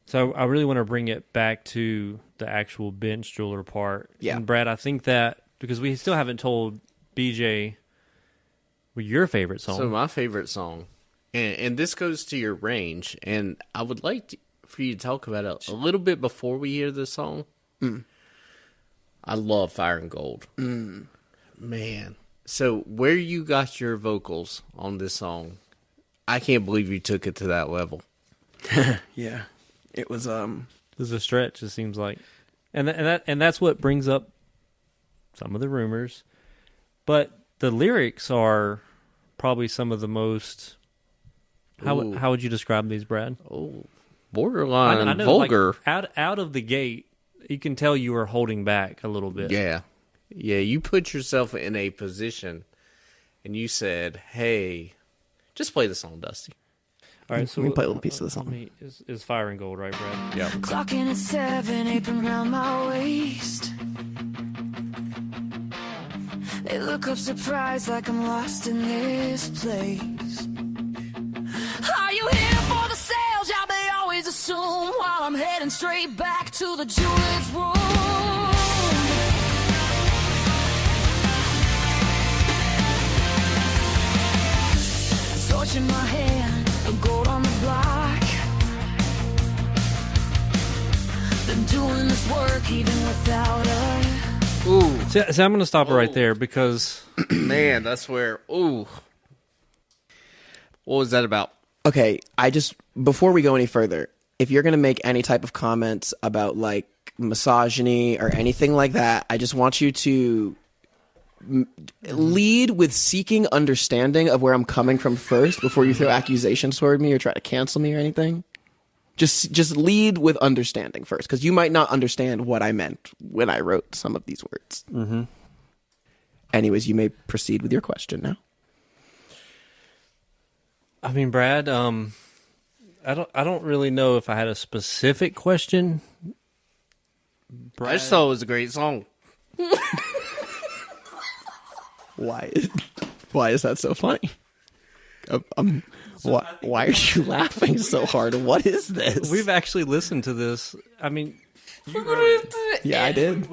Speaker 3: so I really want to bring it back to the actual Bench Jeweler part.
Speaker 1: Yeah.
Speaker 3: And Brad, I think that, because we still haven't told BJ your favorite song.
Speaker 2: So my favorite song, and this goes to your range, and I would like for you to talk about it a little bit before we hear the song. I love Fire and Gold. Man. So where you got your vocals on this song, I can't believe you took it to that level.
Speaker 1: Yeah. It was
Speaker 3: There's a stretch, it seems like. And that's what brings up some of the rumors. But the lyrics are probably some of the most. How would you describe these, Brad?
Speaker 2: Oh, borderline
Speaker 3: I know,
Speaker 2: vulgar.
Speaker 3: Like, out of the gate, you can tell you were holding back a little bit.
Speaker 2: Yeah. You put yourself in a position, and you said, "Hey, just play the song, Dusty."
Speaker 3: All right, so
Speaker 1: Let me play a little piece of the song.
Speaker 3: Is Fire and Gold, right, Brad?
Speaker 2: Yeah.
Speaker 4: Clocking at 7, apron round my waist. They look up surprised like I'm lost in this place. Are you here for the sales? Yeah, they always assume, while I'm heading straight back to the jeweler's room. Torch in my hand, a gold on the block. Been doing this work even without a...
Speaker 3: Ooh. So I'm going to stop it right there because...
Speaker 2: Man, that's where... Ooh. What was that about?
Speaker 1: Okay, before we go any further, if you're going to make any type of comments about like misogyny or anything like that, I just want you to lead with seeking understanding of where I'm coming from first before you throw accusations toward me or try to cancel me or anything. Just lead with understanding first, because you might not understand what I meant when I wrote some of these words. Mm-hmm. Anyways, you may proceed with your question now.
Speaker 3: I mean, Brad, I don't really know if I had a specific question. Brad,
Speaker 2: I just thought it was a great song.
Speaker 1: Why is that so funny? Why are you laughing so hard? What is this?
Speaker 3: we've actually listened to this. I mean,
Speaker 1: Yeah, I did.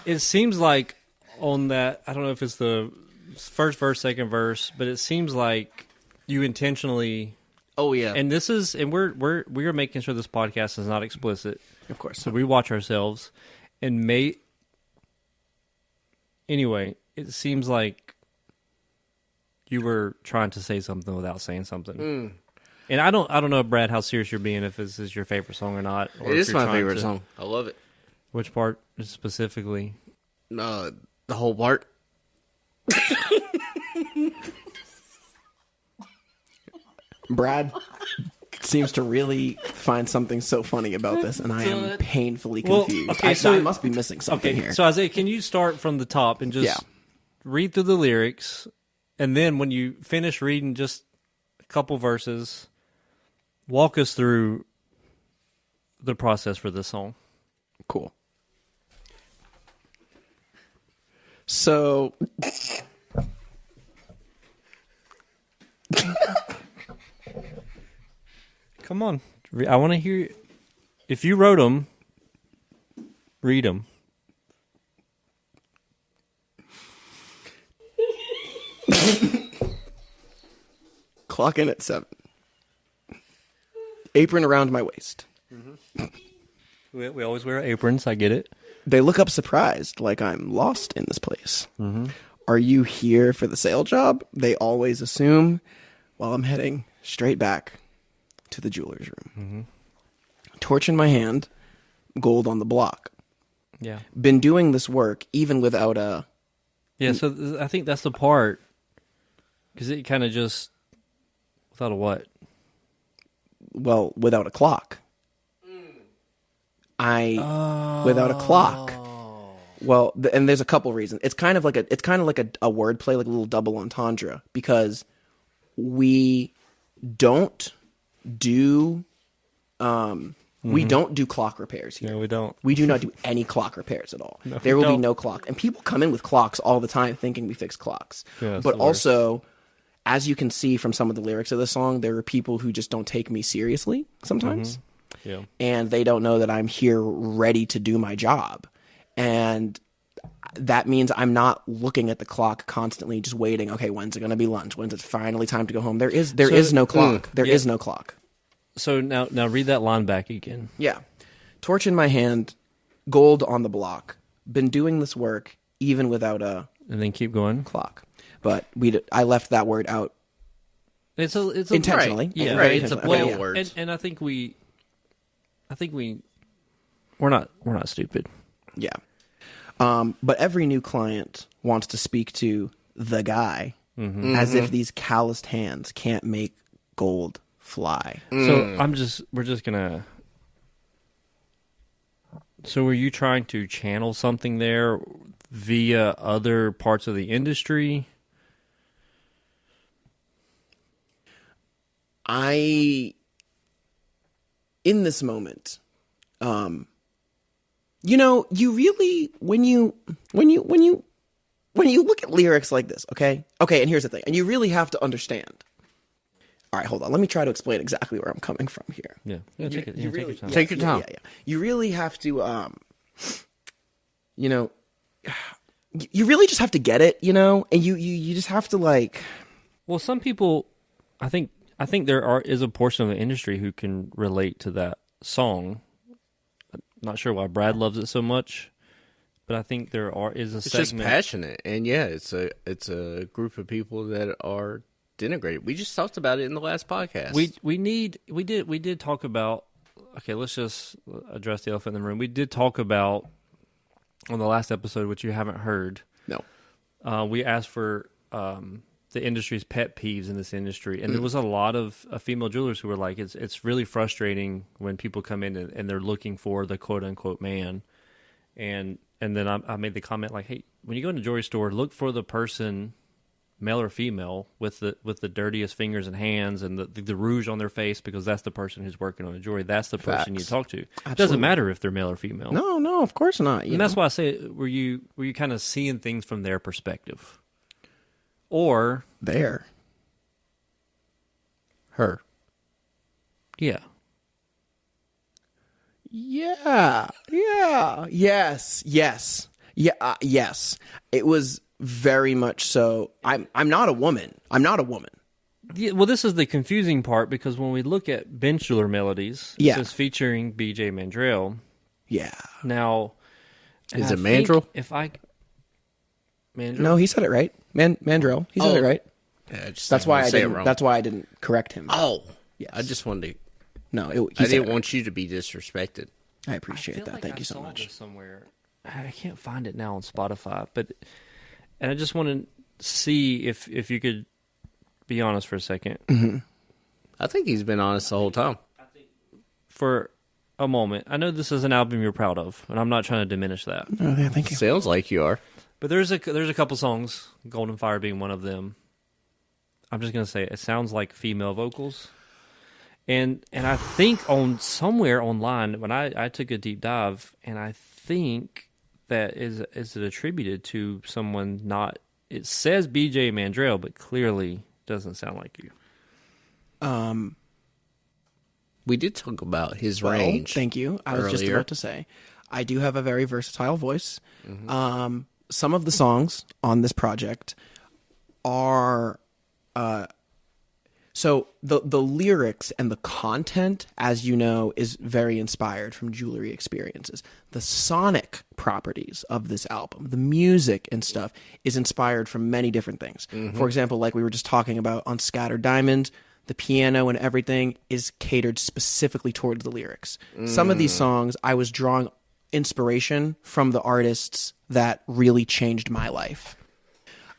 Speaker 3: it seems like on that, I don't know if it's the first verse, second verse, but it seems like you intentionally.
Speaker 2: Oh yeah.
Speaker 3: And this is, and we are making sure this podcast is not explicit.
Speaker 1: Of course.
Speaker 3: So we watch ourselves, and anyway, it seems like you were trying to say something without saying something. And I don't know, Brad, how serious you're being, if this is your favorite song or not. Or
Speaker 2: It
Speaker 3: if
Speaker 2: is
Speaker 3: you're
Speaker 2: my
Speaker 3: trying
Speaker 2: favorite
Speaker 3: to-
Speaker 2: song. I love it.
Speaker 3: Which part specifically?
Speaker 2: The whole part.
Speaker 1: Brad seems to really find something so funny about this, and I am painfully
Speaker 3: Well,
Speaker 1: confused.
Speaker 3: okay,
Speaker 1: I must be missing something here.
Speaker 3: So Isaiah, can you start from the top and just read through the lyrics, and then when you finish reading just a couple verses, walk us through the process for this song.
Speaker 1: Cool. So,
Speaker 3: Come on. I want to hear. If you wrote them, read them.
Speaker 1: clock in at 7. Apron around my waist.
Speaker 3: We always wear aprons. I get it.
Speaker 1: They look up surprised, like I'm lost in this place. Are you here for the sale job? They always assume, while I'm heading straight back to the jeweler's room. Torch in my hand, gold on the block.
Speaker 3: Yeah.
Speaker 1: Been doing this work even without a...
Speaker 3: Yeah, so I think that's the part. Because it kind of just... Without a what?
Speaker 1: Well, without a clock. Without a clock. Well, and there's a couple reasons. It's kind of like a wordplay, like a little double entendre, because we don't do we don't do clock repairs here.
Speaker 3: No, we don't.
Speaker 1: We do not do any clock repairs at all.
Speaker 3: No,
Speaker 1: There
Speaker 3: we
Speaker 1: will be
Speaker 3: don't.
Speaker 1: no clock. And people come in with clocks all the time thinking we fix clocks.
Speaker 3: Yeah, it's
Speaker 1: but
Speaker 3: the worst.
Speaker 1: also, as you can see from some of the lyrics of the song, there are people who just don't take me seriously sometimes.
Speaker 3: Yeah.
Speaker 1: And they don't know that I'm here ready to do my job. And that means I'm not looking at the clock constantly, just waiting. Okay, when's it going to be lunch? When's it finally time to go home? There is no clock. There is no clock.
Speaker 3: So now read that line back again.
Speaker 1: Yeah. Torch in my hand, gold on the block. Been doing this work even without a
Speaker 3: And then keep going.
Speaker 1: clock. But I left that word out
Speaker 3: It's a
Speaker 1: intentionally.
Speaker 3: Right. Yeah.
Speaker 1: Very
Speaker 2: Right, it's a
Speaker 1: intentionally.
Speaker 2: play
Speaker 1: Yeah.
Speaker 2: on words.
Speaker 3: And I think we're not stupid.
Speaker 1: Yeah. But every new client wants to speak to the guy as if these calloused hands can't make gold fly.
Speaker 3: So we're just gonna. So were you trying to channel something there via other parts of the industry?
Speaker 1: In this moment, you really when you look at lyrics like this, okay, and here's the thing, and you really have to understand. All right, hold on. Let me try to explain exactly where I'm coming from here.
Speaker 3: Yeah, take it.
Speaker 1: You really,
Speaker 3: take your time.
Speaker 2: Take your time.
Speaker 1: Yeah. You really have to, you really just have to get it, and you just have to like.
Speaker 3: Well, some people, I think there is a portion of the industry who can relate to that song. I'm not sure why Brad loves it so much, but I think is a
Speaker 2: It's
Speaker 3: segment.
Speaker 2: just passionate, and yeah, it's a group of people that are denigrated. We just talked about it in the last podcast.
Speaker 3: We did talk about. Okay, let's just address the elephant in the room. We did talk about on the last episode, which you haven't heard.
Speaker 1: No.
Speaker 3: We asked for the industry's pet peeves in this industry, and there was a lot of female jewelers who were like, "It's really frustrating when people come in and they're looking for the quote unquote man," and then I made the comment like, "Hey, when you go in a jewelry store, look for the person." Male or female, with the dirtiest fingers and hands and the rouge on their face, because that's the person who's working on the jewelry. That's the person you talk to. It doesn't matter if they're male or female.
Speaker 1: No, of course not.
Speaker 3: And that's why I say, were you kind of seeing things from their perspective, or
Speaker 1: her?
Speaker 3: Yeah.
Speaker 1: Yes. It was very much so. I'm not a woman.
Speaker 3: Yeah, well, this is the confusing part, because when we look at Bench Jeweler Melodies, it says featuring BJ Mandrel.
Speaker 1: Yeah.
Speaker 3: Now,
Speaker 2: Is it Mandrel?
Speaker 3: Mandrel?
Speaker 1: No, he said it right. Mandrel. He said it right.
Speaker 2: Yeah,
Speaker 1: That's why I
Speaker 2: say it
Speaker 1: didn't.
Speaker 2: wrong.
Speaker 1: That's why I didn't correct him.
Speaker 2: Oh,
Speaker 1: Yes.
Speaker 2: I just wanted to.
Speaker 1: No,
Speaker 2: I didn't want you to be disrespected.
Speaker 1: I appreciate
Speaker 3: feel
Speaker 1: that.
Speaker 3: like
Speaker 1: Thank
Speaker 3: I
Speaker 1: you so
Speaker 3: saw
Speaker 1: much.
Speaker 3: this somewhere. I can't find it now on Spotify, and I just want to see if you could be honest for a second.
Speaker 1: Mm-hmm.
Speaker 2: I think he's been honest the whole time.
Speaker 3: For a moment, I know this is an album you're proud of, and I'm not trying to diminish that.
Speaker 1: Oh, yeah, thank you.
Speaker 2: Sounds like you are.
Speaker 3: But there's a couple songs, Golden Fire being one of them. I'm just gonna say it sounds like female vocals, and I think on somewhere online when I took a deep dive, and I think that is it attributed to someone not. It says BJ Mandrel, but clearly doesn't sound like you.
Speaker 2: We did talk about his range.
Speaker 1: Thank you. I was just
Speaker 2: earlier.
Speaker 1: about to say, I do have a very versatile voice. Some of the songs on this project are, so the lyrics and the content, as you know, is very inspired from jewelry experiences. The sonic properties of this album, the music and stuff, is inspired from many different things. For example, like we were just talking about on Scattered Diamond, the piano and everything is catered specifically towards the lyrics. Some of these songs, I was drawing inspiration from the artists that really changed my life.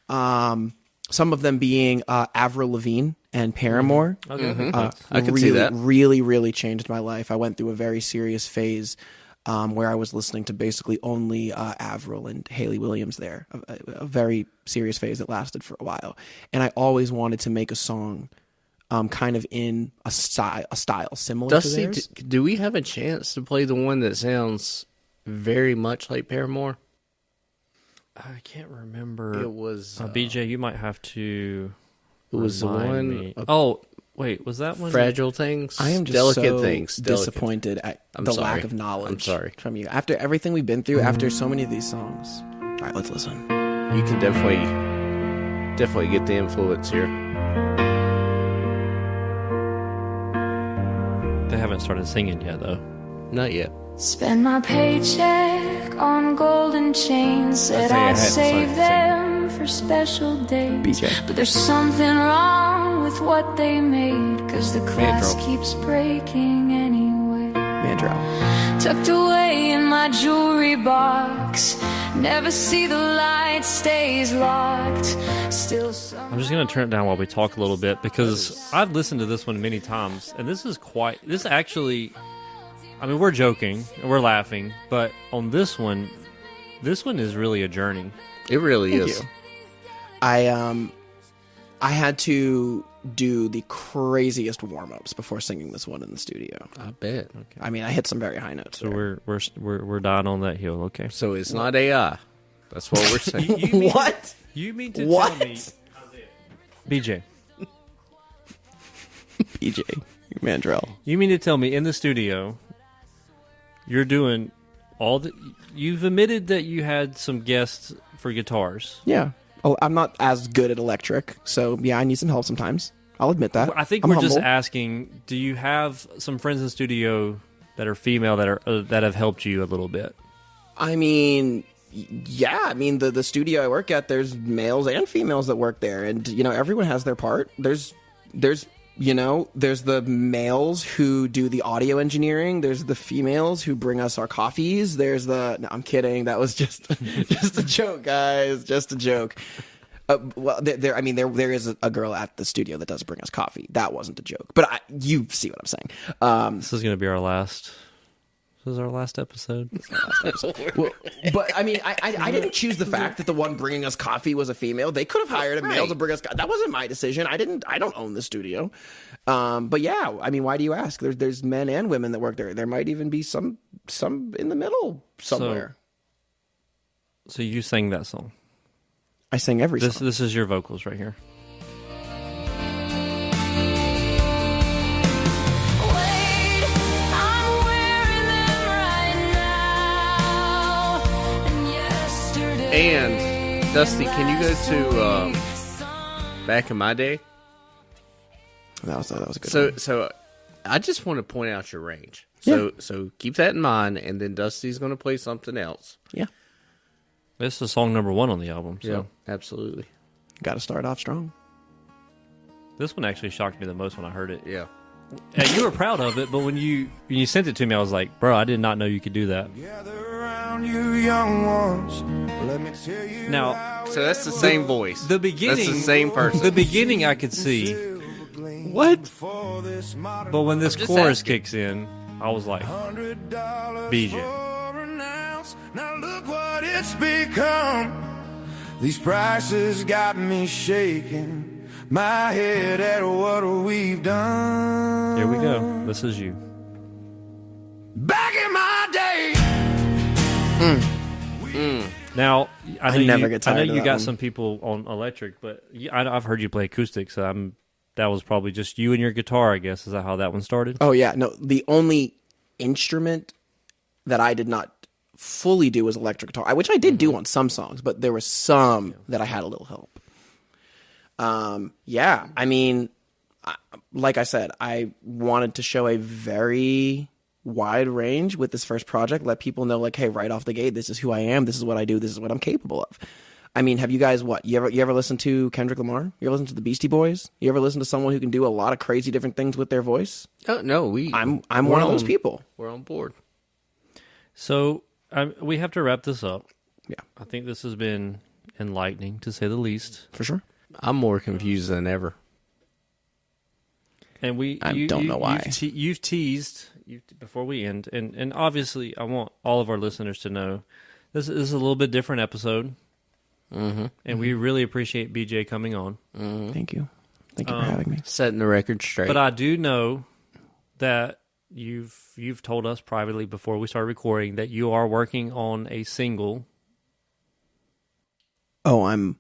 Speaker 1: Some of them being Avril Lavigne and Paramore.
Speaker 3: Okay,
Speaker 2: I can see that.
Speaker 1: Really, really changed my life. I went through a very serious phase where I was listening to basically only Avril and Hayley Williams there. A very serious phase that lasted for a while. And I always wanted to make a song kind of in a style similar
Speaker 2: Dusty,
Speaker 1: to theirs.
Speaker 2: do we have a chance to play the one that sounds very much like Paramore?
Speaker 3: I can't remember.
Speaker 2: It was
Speaker 3: BJ. You might have to.
Speaker 2: It was the
Speaker 3: remind
Speaker 2: one.
Speaker 3: me. Oh, wait, was that one?
Speaker 2: Fragile Things.
Speaker 1: I am just
Speaker 2: delicate
Speaker 1: so
Speaker 2: things. Delicate.
Speaker 1: disappointed at
Speaker 2: I'm
Speaker 1: the
Speaker 2: sorry.
Speaker 1: lack of knowledge
Speaker 2: I'm sorry.
Speaker 1: from you. After everything we've been through, after so many of these songs. All right, let's listen.
Speaker 2: You can definitely get the influence here.
Speaker 3: They haven't started singing yet, though.
Speaker 2: Not yet.
Speaker 6: Spend my paycheck on golden chains. Said
Speaker 3: I
Speaker 6: I'd
Speaker 3: hadn't
Speaker 6: save
Speaker 3: started
Speaker 6: them for special days.
Speaker 1: BJ.
Speaker 6: But there's something wrong with what they made, 'cause the glass
Speaker 2: Mandrel.
Speaker 6: keeps breaking anyway.
Speaker 1: Mandrel.
Speaker 6: Tucked away in my jewelry box, Never see the light, stays locked. Still
Speaker 3: I'm just going to turn it down while we talk a little bit because I've listened to this one many times, and this actually, I mean, we're joking, we're laughing, but on this one is really a journey.
Speaker 2: It really
Speaker 1: Thank
Speaker 2: is.
Speaker 1: you. I had to do the craziest warm-ups before singing this one in the studio.
Speaker 2: I bet.
Speaker 1: I mean, I hit some very high notes.
Speaker 3: So
Speaker 1: there.
Speaker 3: we're dying on that hill, okay?
Speaker 2: So it's not AI. That's what we're saying.
Speaker 1: What?
Speaker 3: You mean to
Speaker 1: What?
Speaker 3: tell me, BJ?
Speaker 1: BJ Mandrel.
Speaker 3: You mean to tell me in the studio, you're doing you've admitted that you had some guests for guitars.
Speaker 1: Yeah. Oh, I'm not as good at electric, so yeah, I need some help sometimes. I'll admit that.
Speaker 3: I think
Speaker 1: I'm
Speaker 3: we're just
Speaker 1: humble.
Speaker 3: asking, do you have some friends in the studio that are female that have helped you a little bit?
Speaker 1: I mean, yeah. I mean, the studio I work at, there's males and females that work there, and everyone has their part. There's the males who do the audio engineering. There's the females who bring us our coffees. No, I'm kidding. That was just just a joke, guys. Just a joke. Well, there is a girl at the studio that does bring us coffee. That wasn't a joke, but you see what I'm saying.
Speaker 3: This is going to be our last. This is our last episode.
Speaker 1: Well, but I mean, I didn't choose the fact that the one bringing us coffee was a female. They could have hired a male to bring us. That wasn't my decision. I don't own the studio. But yeah, I mean, why do you ask? There's men and women that work there. There might even be some in the middle somewhere.
Speaker 3: So you sang that song.
Speaker 1: I sing every song.
Speaker 3: This is your vocals right here.
Speaker 6: wait, I'm wearing them right now. And yesterday.
Speaker 2: And Dusty, can you go to Back in My Day?
Speaker 1: That was a good one.
Speaker 2: So I just want to point out your range.
Speaker 1: Yeah.
Speaker 2: So keep that in mind, and then Dusty's going to play something else.
Speaker 1: Yeah,
Speaker 3: This is song number 1 on the album. So
Speaker 2: Yeah, absolutely.
Speaker 1: got to start off strong.
Speaker 3: this one actually shocked me the most when I heard it.
Speaker 2: Yeah.
Speaker 3: And you were proud of it, but when you sent it to me, I was like, bro, I did not know you could do that.
Speaker 5: Gather around you young ones. Let me tell you
Speaker 3: Now,
Speaker 5: how
Speaker 2: So that's the same voice.
Speaker 3: the beginning,
Speaker 2: That's the same person.
Speaker 3: The beginning I could see,
Speaker 1: What?
Speaker 5: for this modern
Speaker 3: but when this
Speaker 2: just
Speaker 3: chorus
Speaker 2: asking.
Speaker 3: kicks in, I was like,
Speaker 5: $100
Speaker 3: BJ.
Speaker 5: for an ounce. Now look what it's become. These prices got me shaking my head at what we've done.
Speaker 3: Here we go. This is you.
Speaker 5: Back in my day.
Speaker 3: Now, I know
Speaker 1: never
Speaker 3: you,
Speaker 1: get
Speaker 3: I know
Speaker 1: tired of
Speaker 3: you
Speaker 1: that
Speaker 3: got
Speaker 1: one.
Speaker 3: some people on electric, but I've heard you play acoustic, so that was probably just you and your guitar, I guess. Is that how that one started?
Speaker 1: Oh yeah, no. The only instrument that I did not fully do was electric guitar, which I did do on some songs, but there was some that I had a little help. Yeah, I mean, like I said, I wanted to show a very wide range with this first project. Let people know, like, hey, right off the gate, this is who I am. This is what I do. This is what I'm capable of. I mean, have you guys you ever listen to Kendrick Lamar? You ever listen to the Beastie Boys? You ever listen to someone who can do a lot of crazy different things with their voice?
Speaker 2: No,
Speaker 1: I'm
Speaker 2: we're
Speaker 1: one of those people.
Speaker 2: We're on board.
Speaker 3: So we have to wrap this up.
Speaker 1: Yeah,
Speaker 3: I think this has been enlightening, to say the least.
Speaker 1: for sure.
Speaker 2: I'm more confused than ever.
Speaker 3: And
Speaker 1: I don't know why.
Speaker 3: You've teased before we end, and obviously, I want all of our listeners to know this is a little bit different episode, and we really appreciate BJ coming on.
Speaker 1: Thank you. Thank you for having me.
Speaker 2: Setting the record straight.
Speaker 3: But I do know that you've told us privately before we started recording that you are working on a single.
Speaker 1: Oh, I'm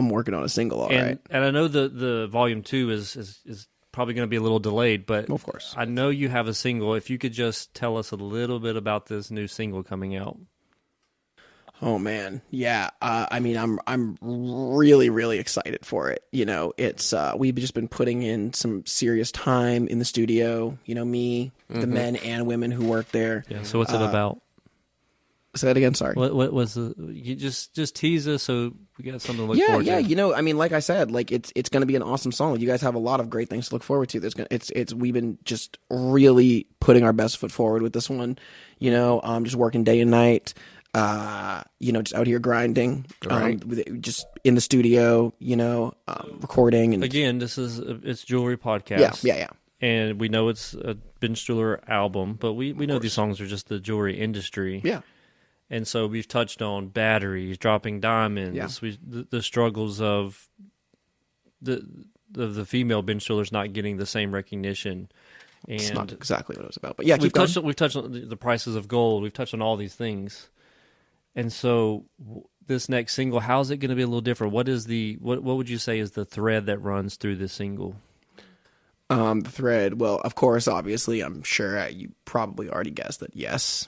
Speaker 1: working on a single, all right.
Speaker 3: And I know the volume 2 is probably going to be a little delayed, but
Speaker 1: Of course.
Speaker 3: I know you have a single. If you could just tell us a little bit about this new single coming out.
Speaker 1: Oh man, yeah. I mean, I'm really, really excited for it. You know, it's we've just been putting in some serious time in the studio. You know, me, the men and women who work there.
Speaker 3: Yeah. So what's it about?
Speaker 1: Say that again. Sorry.
Speaker 3: What was the? You just tease us so we got something to look
Speaker 1: Yeah,
Speaker 3: forward
Speaker 1: yeah.
Speaker 3: to.
Speaker 1: You know, I mean, like I said, like it's going to be an awesome song. You guys have a lot of great things to look forward to. We've been just really putting our best foot forward with this one. You know, just working day and night. just out here grinding,
Speaker 2: Right.
Speaker 1: just in the studio, recording. And
Speaker 3: Again, it's Jewelry Podcast.
Speaker 1: Yeah.
Speaker 3: And we know it's a Bench Jeweler album, but we know these songs are just the jewelry industry.
Speaker 1: Yeah.
Speaker 3: And so we've touched on batteries, dropping diamonds,
Speaker 1: Yeah.
Speaker 3: the struggles of the female bench jewelers not getting the same recognition. And
Speaker 1: It's not exactly what it was about, but yeah,
Speaker 3: we've
Speaker 1: keep going.
Speaker 3: touched on the prices of gold. We've touched on all these things. And so this next single, how's it going to be a little different? What would you say is the thread that runs through this single?
Speaker 1: The thread, well, of course, obviously, I'm sure you probably already guessed that, yes,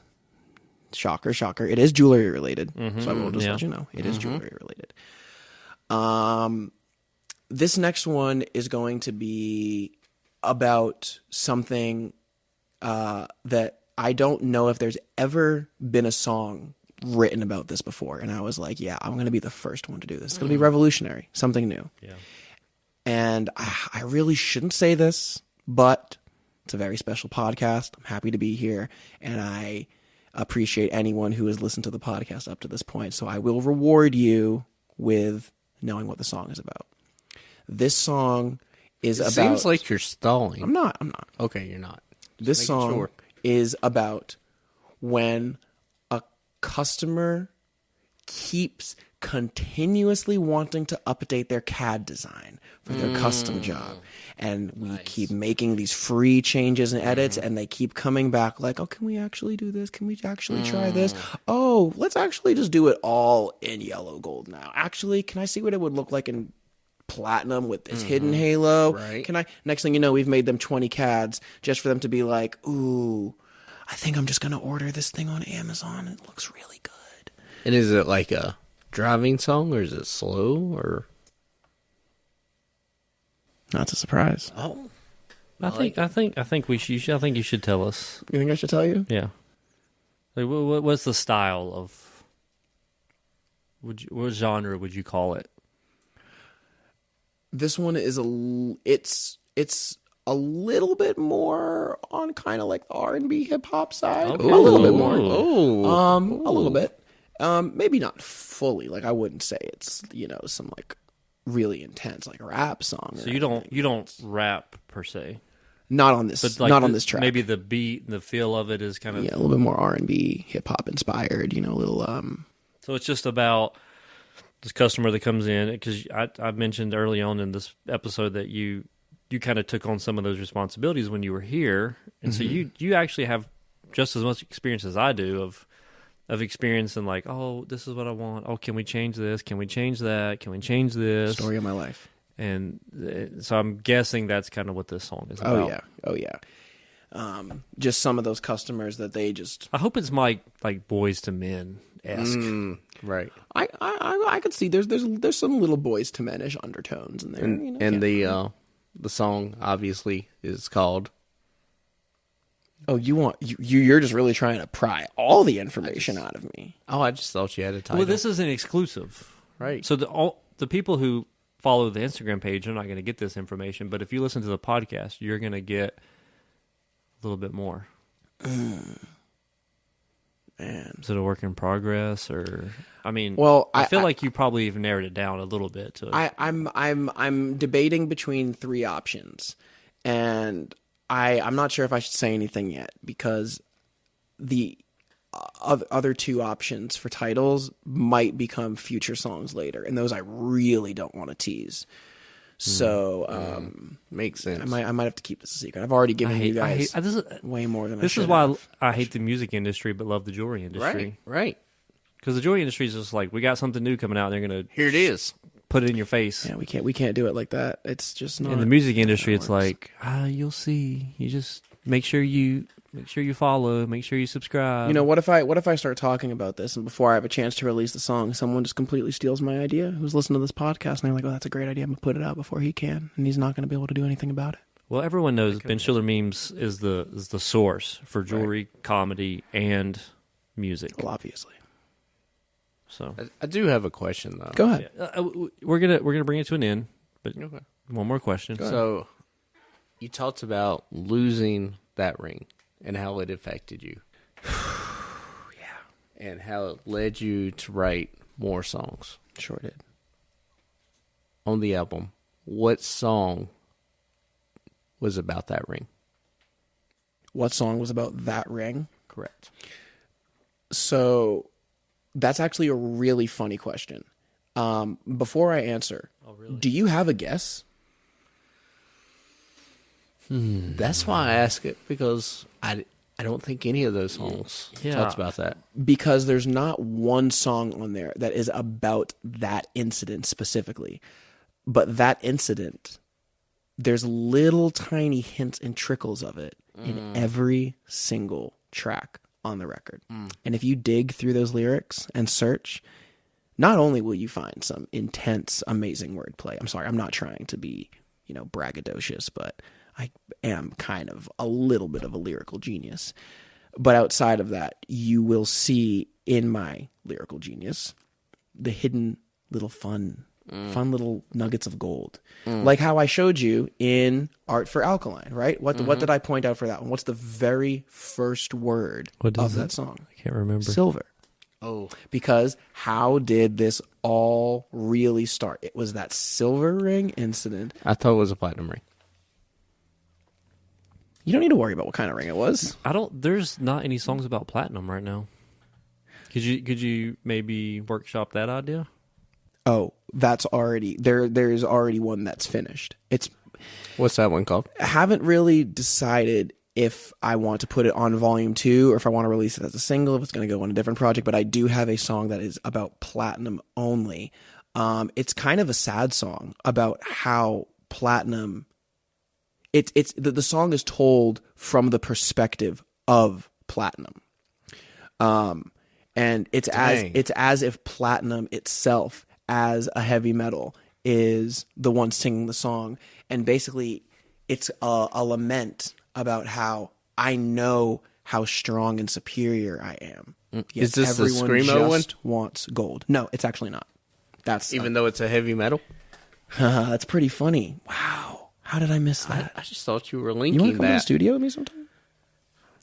Speaker 1: shocker, it is jewelry related. So I will just let you know, it is jewelry related. This next one is going to be about something that I don't know if there's ever been a song written about this before. And I was like, yeah, I'm going to be the first one to do this. It's going to be revolutionary, something new.
Speaker 3: Yeah.
Speaker 1: And I really shouldn't say this, but it's a very special podcast. I'm happy to be here, and I appreciate anyone who has listened to the podcast up to this point. So I will reward you with knowing what the song is about. This song is about...
Speaker 2: Seems like you're stalling.
Speaker 1: I'm not.
Speaker 2: Okay, you're not.
Speaker 1: This
Speaker 2: making
Speaker 1: song
Speaker 2: sure.
Speaker 1: is about when a customer keeps continuously wanting to update their CAD design for their custom job. And we keep making these free changes and edits, and they keep coming back like, oh, can we actually do this? Can we actually try this? Oh, let's actually just do it all in yellow gold now. Actually, can I see what it would look like in platinum with this hidden halo?
Speaker 2: Right.
Speaker 1: Can I? Next thing you know, we've made them 20 CADs just for them to be like, ooh, I think I'm just going to order this thing on Amazon. It looks really good.
Speaker 2: And is it like a driving song, or is it slow, or?
Speaker 1: That's a surprise.
Speaker 2: Oh,
Speaker 3: I think you should tell us.
Speaker 1: You think I should tell you?
Speaker 3: Yeah. Like, what's the style of? What genre would you call it?
Speaker 1: This one is it's a little bit more on kind of like the R&B hip hop side.
Speaker 3: Okay.
Speaker 1: A little bit more.
Speaker 2: Oh,
Speaker 1: A little bit. Maybe not fully. Like I wouldn't say it's some like really intense like rap song.
Speaker 3: So you don't rap per se.
Speaker 1: Not on this.
Speaker 3: But like
Speaker 1: not on this track.
Speaker 3: Maybe the beat and the feel of it is kind of
Speaker 1: a little bit more R&B, hip hop inspired. A little
Speaker 3: So it's just about this customer that comes in, because I mentioned early on in this episode that you kind of took on some of those responsibilities when you were here, and so you actually have just as much experience as I do of experiencing like, oh, this is what I want. Oh, can we change this? Can we change that? Can we change this?
Speaker 1: story of my life.
Speaker 3: And so I'm guessing that's kind of what this song is about.
Speaker 1: Oh yeah. Just some of those customers that they just.
Speaker 3: I hope it's like Boys to Men-esque.
Speaker 2: right.
Speaker 1: I could see there's some little Boys to Men-ish undertones in there.
Speaker 2: And the song obviously is called.
Speaker 1: Oh, you're just really trying to pry all the information out of me.
Speaker 2: Oh, I just thought you had a title.
Speaker 3: Well, this is an exclusive.
Speaker 2: Right.
Speaker 3: So the people who follow the Instagram page are not going to get this information, but if you listen to the podcast, you're going to get a little bit more.
Speaker 1: Man.
Speaker 3: Is it a work in progress, or I mean?
Speaker 1: Well,
Speaker 3: I feel like you probably have narrowed it down a little bit to.
Speaker 1: I'm debating between three options, and I'm not sure if I should say anything yet because the other two options for titles might become future songs later, and those I really don't want to tease. So
Speaker 2: makes sense.
Speaker 1: I might have to keep this a secret. I've already given you guys way more than
Speaker 3: this
Speaker 1: I
Speaker 3: is
Speaker 1: should
Speaker 3: why
Speaker 1: have.
Speaker 3: I hate the music industry, but love the jewelry industry.
Speaker 2: Right.
Speaker 3: Because the jewelry industry is just like, we got something new coming out, and they're going to
Speaker 2: Here it is.
Speaker 3: put it in your face.
Speaker 1: Yeah, we can't do it like that. It's just not.
Speaker 3: In the music industry, it's
Speaker 1: works.
Speaker 3: like, you'll see. You just make sure you follow, make sure you subscribe.
Speaker 1: What if I start talking about this, and before I have a chance to release the song, someone just completely steals my idea? Who's listening to this podcast, and they're like, "Oh, that's a great idea. I'm gonna put it out before he can, and he's not gonna be able to do anything about it."
Speaker 3: Well, everyone knows Bench Jeweler Memes is the source for jewelry, comedy, and music.
Speaker 1: Well, obviously.
Speaker 3: So
Speaker 2: I do have a question though.
Speaker 1: Go ahead.
Speaker 3: we're gonna bring it to an end, but
Speaker 2: Okay.
Speaker 3: one more question.
Speaker 2: So, you talked about losing that ring and how it affected you. and how it led you to write more songs.
Speaker 1: Sure did.
Speaker 2: On the album, what song was about that ring?
Speaker 1: What song was about that ring?
Speaker 2: Correct.
Speaker 1: So that's actually a really funny question. Before I answer, do you have a guess?
Speaker 2: That's why I ask it, because I don't think any of those songs talks about that.
Speaker 1: Because there's not one song on there that is about that incident specifically. But that incident, there's little tiny hints and trickles of it in every single track on the record. And if you dig through those lyrics and search, not only will you find some intense, amazing wordplay. I'm sorry, I'm not trying to be, braggadocious, but I am kind of a little bit of a lyrical genius. But outside of that, you will see in my lyrical genius the hidden little fun little nuggets of gold. Like how I showed you in Art for Alkaline, right? What did I point out for that one? What's the very first word of that song?
Speaker 3: I can't remember.
Speaker 1: Silver.
Speaker 2: Oh,
Speaker 1: Because how did this all really start? It was that silver ring incident.
Speaker 2: I thought it was a platinum ring.
Speaker 1: You don't need to worry about what kind of ring it was.
Speaker 3: There's not any songs about platinum right now. Could you maybe workshop that idea?
Speaker 1: Oh, that's already there's already one that's finished.
Speaker 2: What's that one called?
Speaker 1: I haven't really decided if I want to put it on volume 2 or if I want to release it as a single, if it's going to go on a different project, but I do have a song that is about platinum only. It's kind of a sad song about how platinum the song is told from the perspective of platinum. And it's as if platinum itself as a heavy metal is the one singing the song. And basically it's a lament about how I know how strong and superior I am.
Speaker 2: Is this the
Speaker 1: everyone
Speaker 2: Screamo one?
Speaker 1: just wants gold. No, it's actually not. That's
Speaker 2: Even though it's a heavy metal?
Speaker 1: that's pretty funny. Wow. How did I miss that?
Speaker 2: I just thought you were
Speaker 1: You want
Speaker 2: linking
Speaker 1: to come to the
Speaker 2: that.
Speaker 1: studio with me sometime?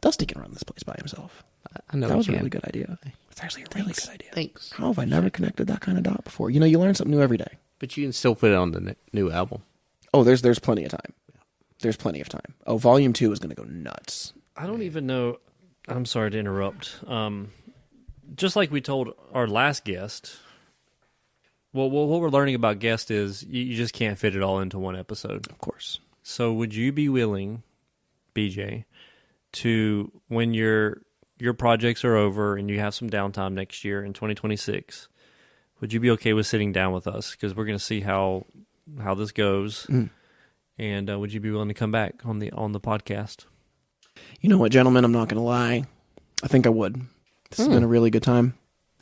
Speaker 1: Dusty can run this place by himself.
Speaker 2: I know
Speaker 1: That
Speaker 2: you
Speaker 1: was a
Speaker 2: can.
Speaker 1: really good idea. It's actually a really good idea.
Speaker 2: Thanks.
Speaker 1: How have I never connected that kind of dot before? You learn something new every day.
Speaker 2: But you can still put it on the new album.
Speaker 1: Oh, there's plenty of time. There's plenty of time. Oh, volume 2 is going to go nuts.
Speaker 3: I don't even know. I'm sorry to interrupt. Just like we told our last guest, well, what we're learning about guests is you just can't fit it all into one episode.
Speaker 1: Of course.
Speaker 3: So would you be willing, BJ, to, when your projects are over and you have some downtime next year in 2026, would you be okay with sitting down with us? Because we're going to see how this goes. And would you be willing to come back on the podcast?
Speaker 1: You know what, gentlemen? I'm not going to lie. I think I would. This has been a really good time,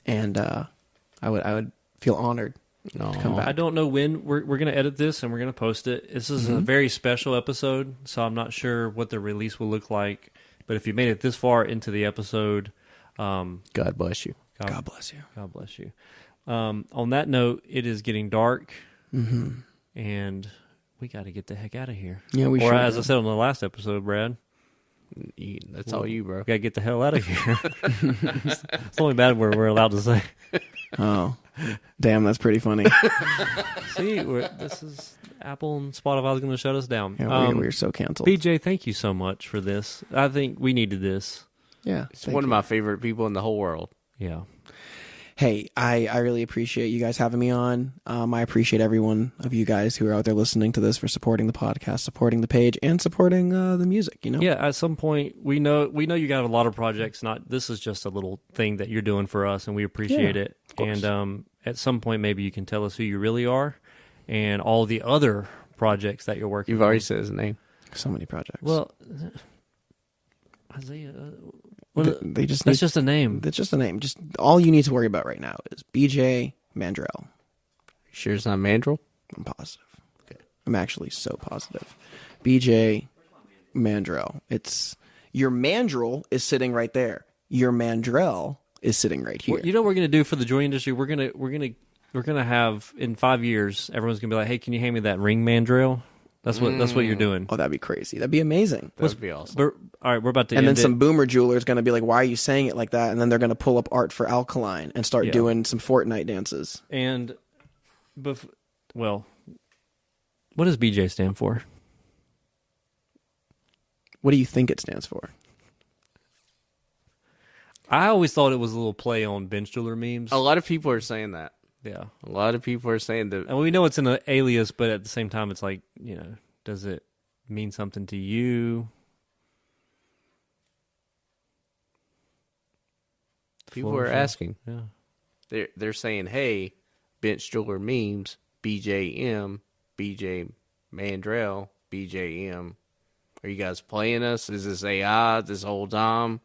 Speaker 1: and I would feel honored to come back.
Speaker 3: I don't know when we're going to edit this and we're going to post it. This is a very special episode, so I'm not sure what the release will look like. But if you made it this far into the episode,
Speaker 2: God bless you.
Speaker 1: God bless you.
Speaker 3: God bless you. On that note, it is getting dark, and we got to get the heck out of here.
Speaker 1: Yeah, we should.
Speaker 3: Or as I said on the last episode, Brad,
Speaker 2: That's all you, bro.
Speaker 3: we got to get the hell out of here. It's only bad we're allowed to say.
Speaker 1: Oh, damn, that's pretty funny.
Speaker 3: See, this is Apple and Spotify is going to shut us down.
Speaker 1: Yeah, we're so canceled.
Speaker 3: BJ, thank you so much for this. I think we needed this.
Speaker 1: Yeah,
Speaker 2: It's one of my favorite people in the whole world.
Speaker 3: Yeah.
Speaker 1: Hey, I really appreciate you guys having me on. I appreciate every one of you guys who are out there listening to this for supporting the podcast, supporting the page, and supporting the music.
Speaker 3: Yeah, at some point we know you got a lot of projects. This is just a little thing that you're doing for us, and we appreciate it.
Speaker 1: Of course.
Speaker 3: And at some point, maybe you can tell us who you really are, and all the other projects that you're working.
Speaker 2: You've already said his name.
Speaker 1: So many projects.
Speaker 3: Well, Isaiah.
Speaker 1: They just
Speaker 3: That's just a name.
Speaker 1: That's just a name. Just all you need to worry about right now is BJ Mandrel.
Speaker 2: Sure it's not Mandrel?
Speaker 1: I'm positive. Okay. I'm actually so positive. BJ Mandrel. It's your mandrel is sitting right there. Your Mandrel is sitting right here.
Speaker 3: You know what we're gonna do for the jewelry industry? We're gonna have in 5 years. Everyone's gonna be like, "Hey, can you hand me that ring mandrel?" That's what you're doing.
Speaker 1: Oh, that'd be crazy. That'd be amazing.
Speaker 2: That'd be awesome.
Speaker 3: All right, we're about to
Speaker 1: And
Speaker 3: end
Speaker 1: then some
Speaker 3: it.
Speaker 1: boomer jeweler is going to be like, why are you saying it like that? And then they're going to pull up art for Alkaline and start doing some Fortnite dances.
Speaker 3: And, well, what does BJ stand for?
Speaker 1: What do you think it stands for?
Speaker 3: I always thought it was a little play on Bench Jeweler memes.
Speaker 2: A lot of people are saying that.
Speaker 3: Yeah.
Speaker 2: A lot of people are saying that.
Speaker 3: And we know it's an alias, but at the same time, it's like, does it mean something to you?
Speaker 2: People are asking.
Speaker 3: Yeah.
Speaker 2: They're saying, hey, Bench Jeweler memes, BJM, BJ Mandrel, BJM. Are you guys playing us? Is this AI this whole time?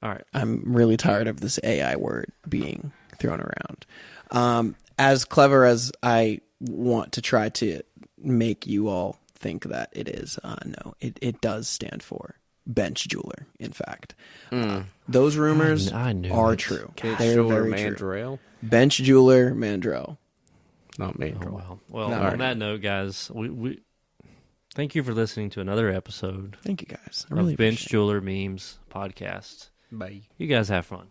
Speaker 3: All right.
Speaker 1: I'm really tired of this AI word being thrown around. As clever as I want to try to make you all think that it is, no, it does stand for Bench Jeweler, in fact. Those rumors
Speaker 3: I knew
Speaker 1: are
Speaker 3: it.
Speaker 1: true.
Speaker 2: Bench
Speaker 1: They're
Speaker 2: Jeweler
Speaker 1: very true.
Speaker 2: Mandrel?
Speaker 1: Bench Jeweler Mandrel.
Speaker 2: Not Mandrel.
Speaker 3: Oh, wow. Well,
Speaker 1: No,
Speaker 3: on
Speaker 1: right.
Speaker 3: that note, guys, we thank you for listening to another episode
Speaker 1: Thank you guys. I really
Speaker 3: of Bench
Speaker 1: appreciate it.
Speaker 3: Jeweler Memes podcast.
Speaker 2: Bye.
Speaker 3: You guys have fun.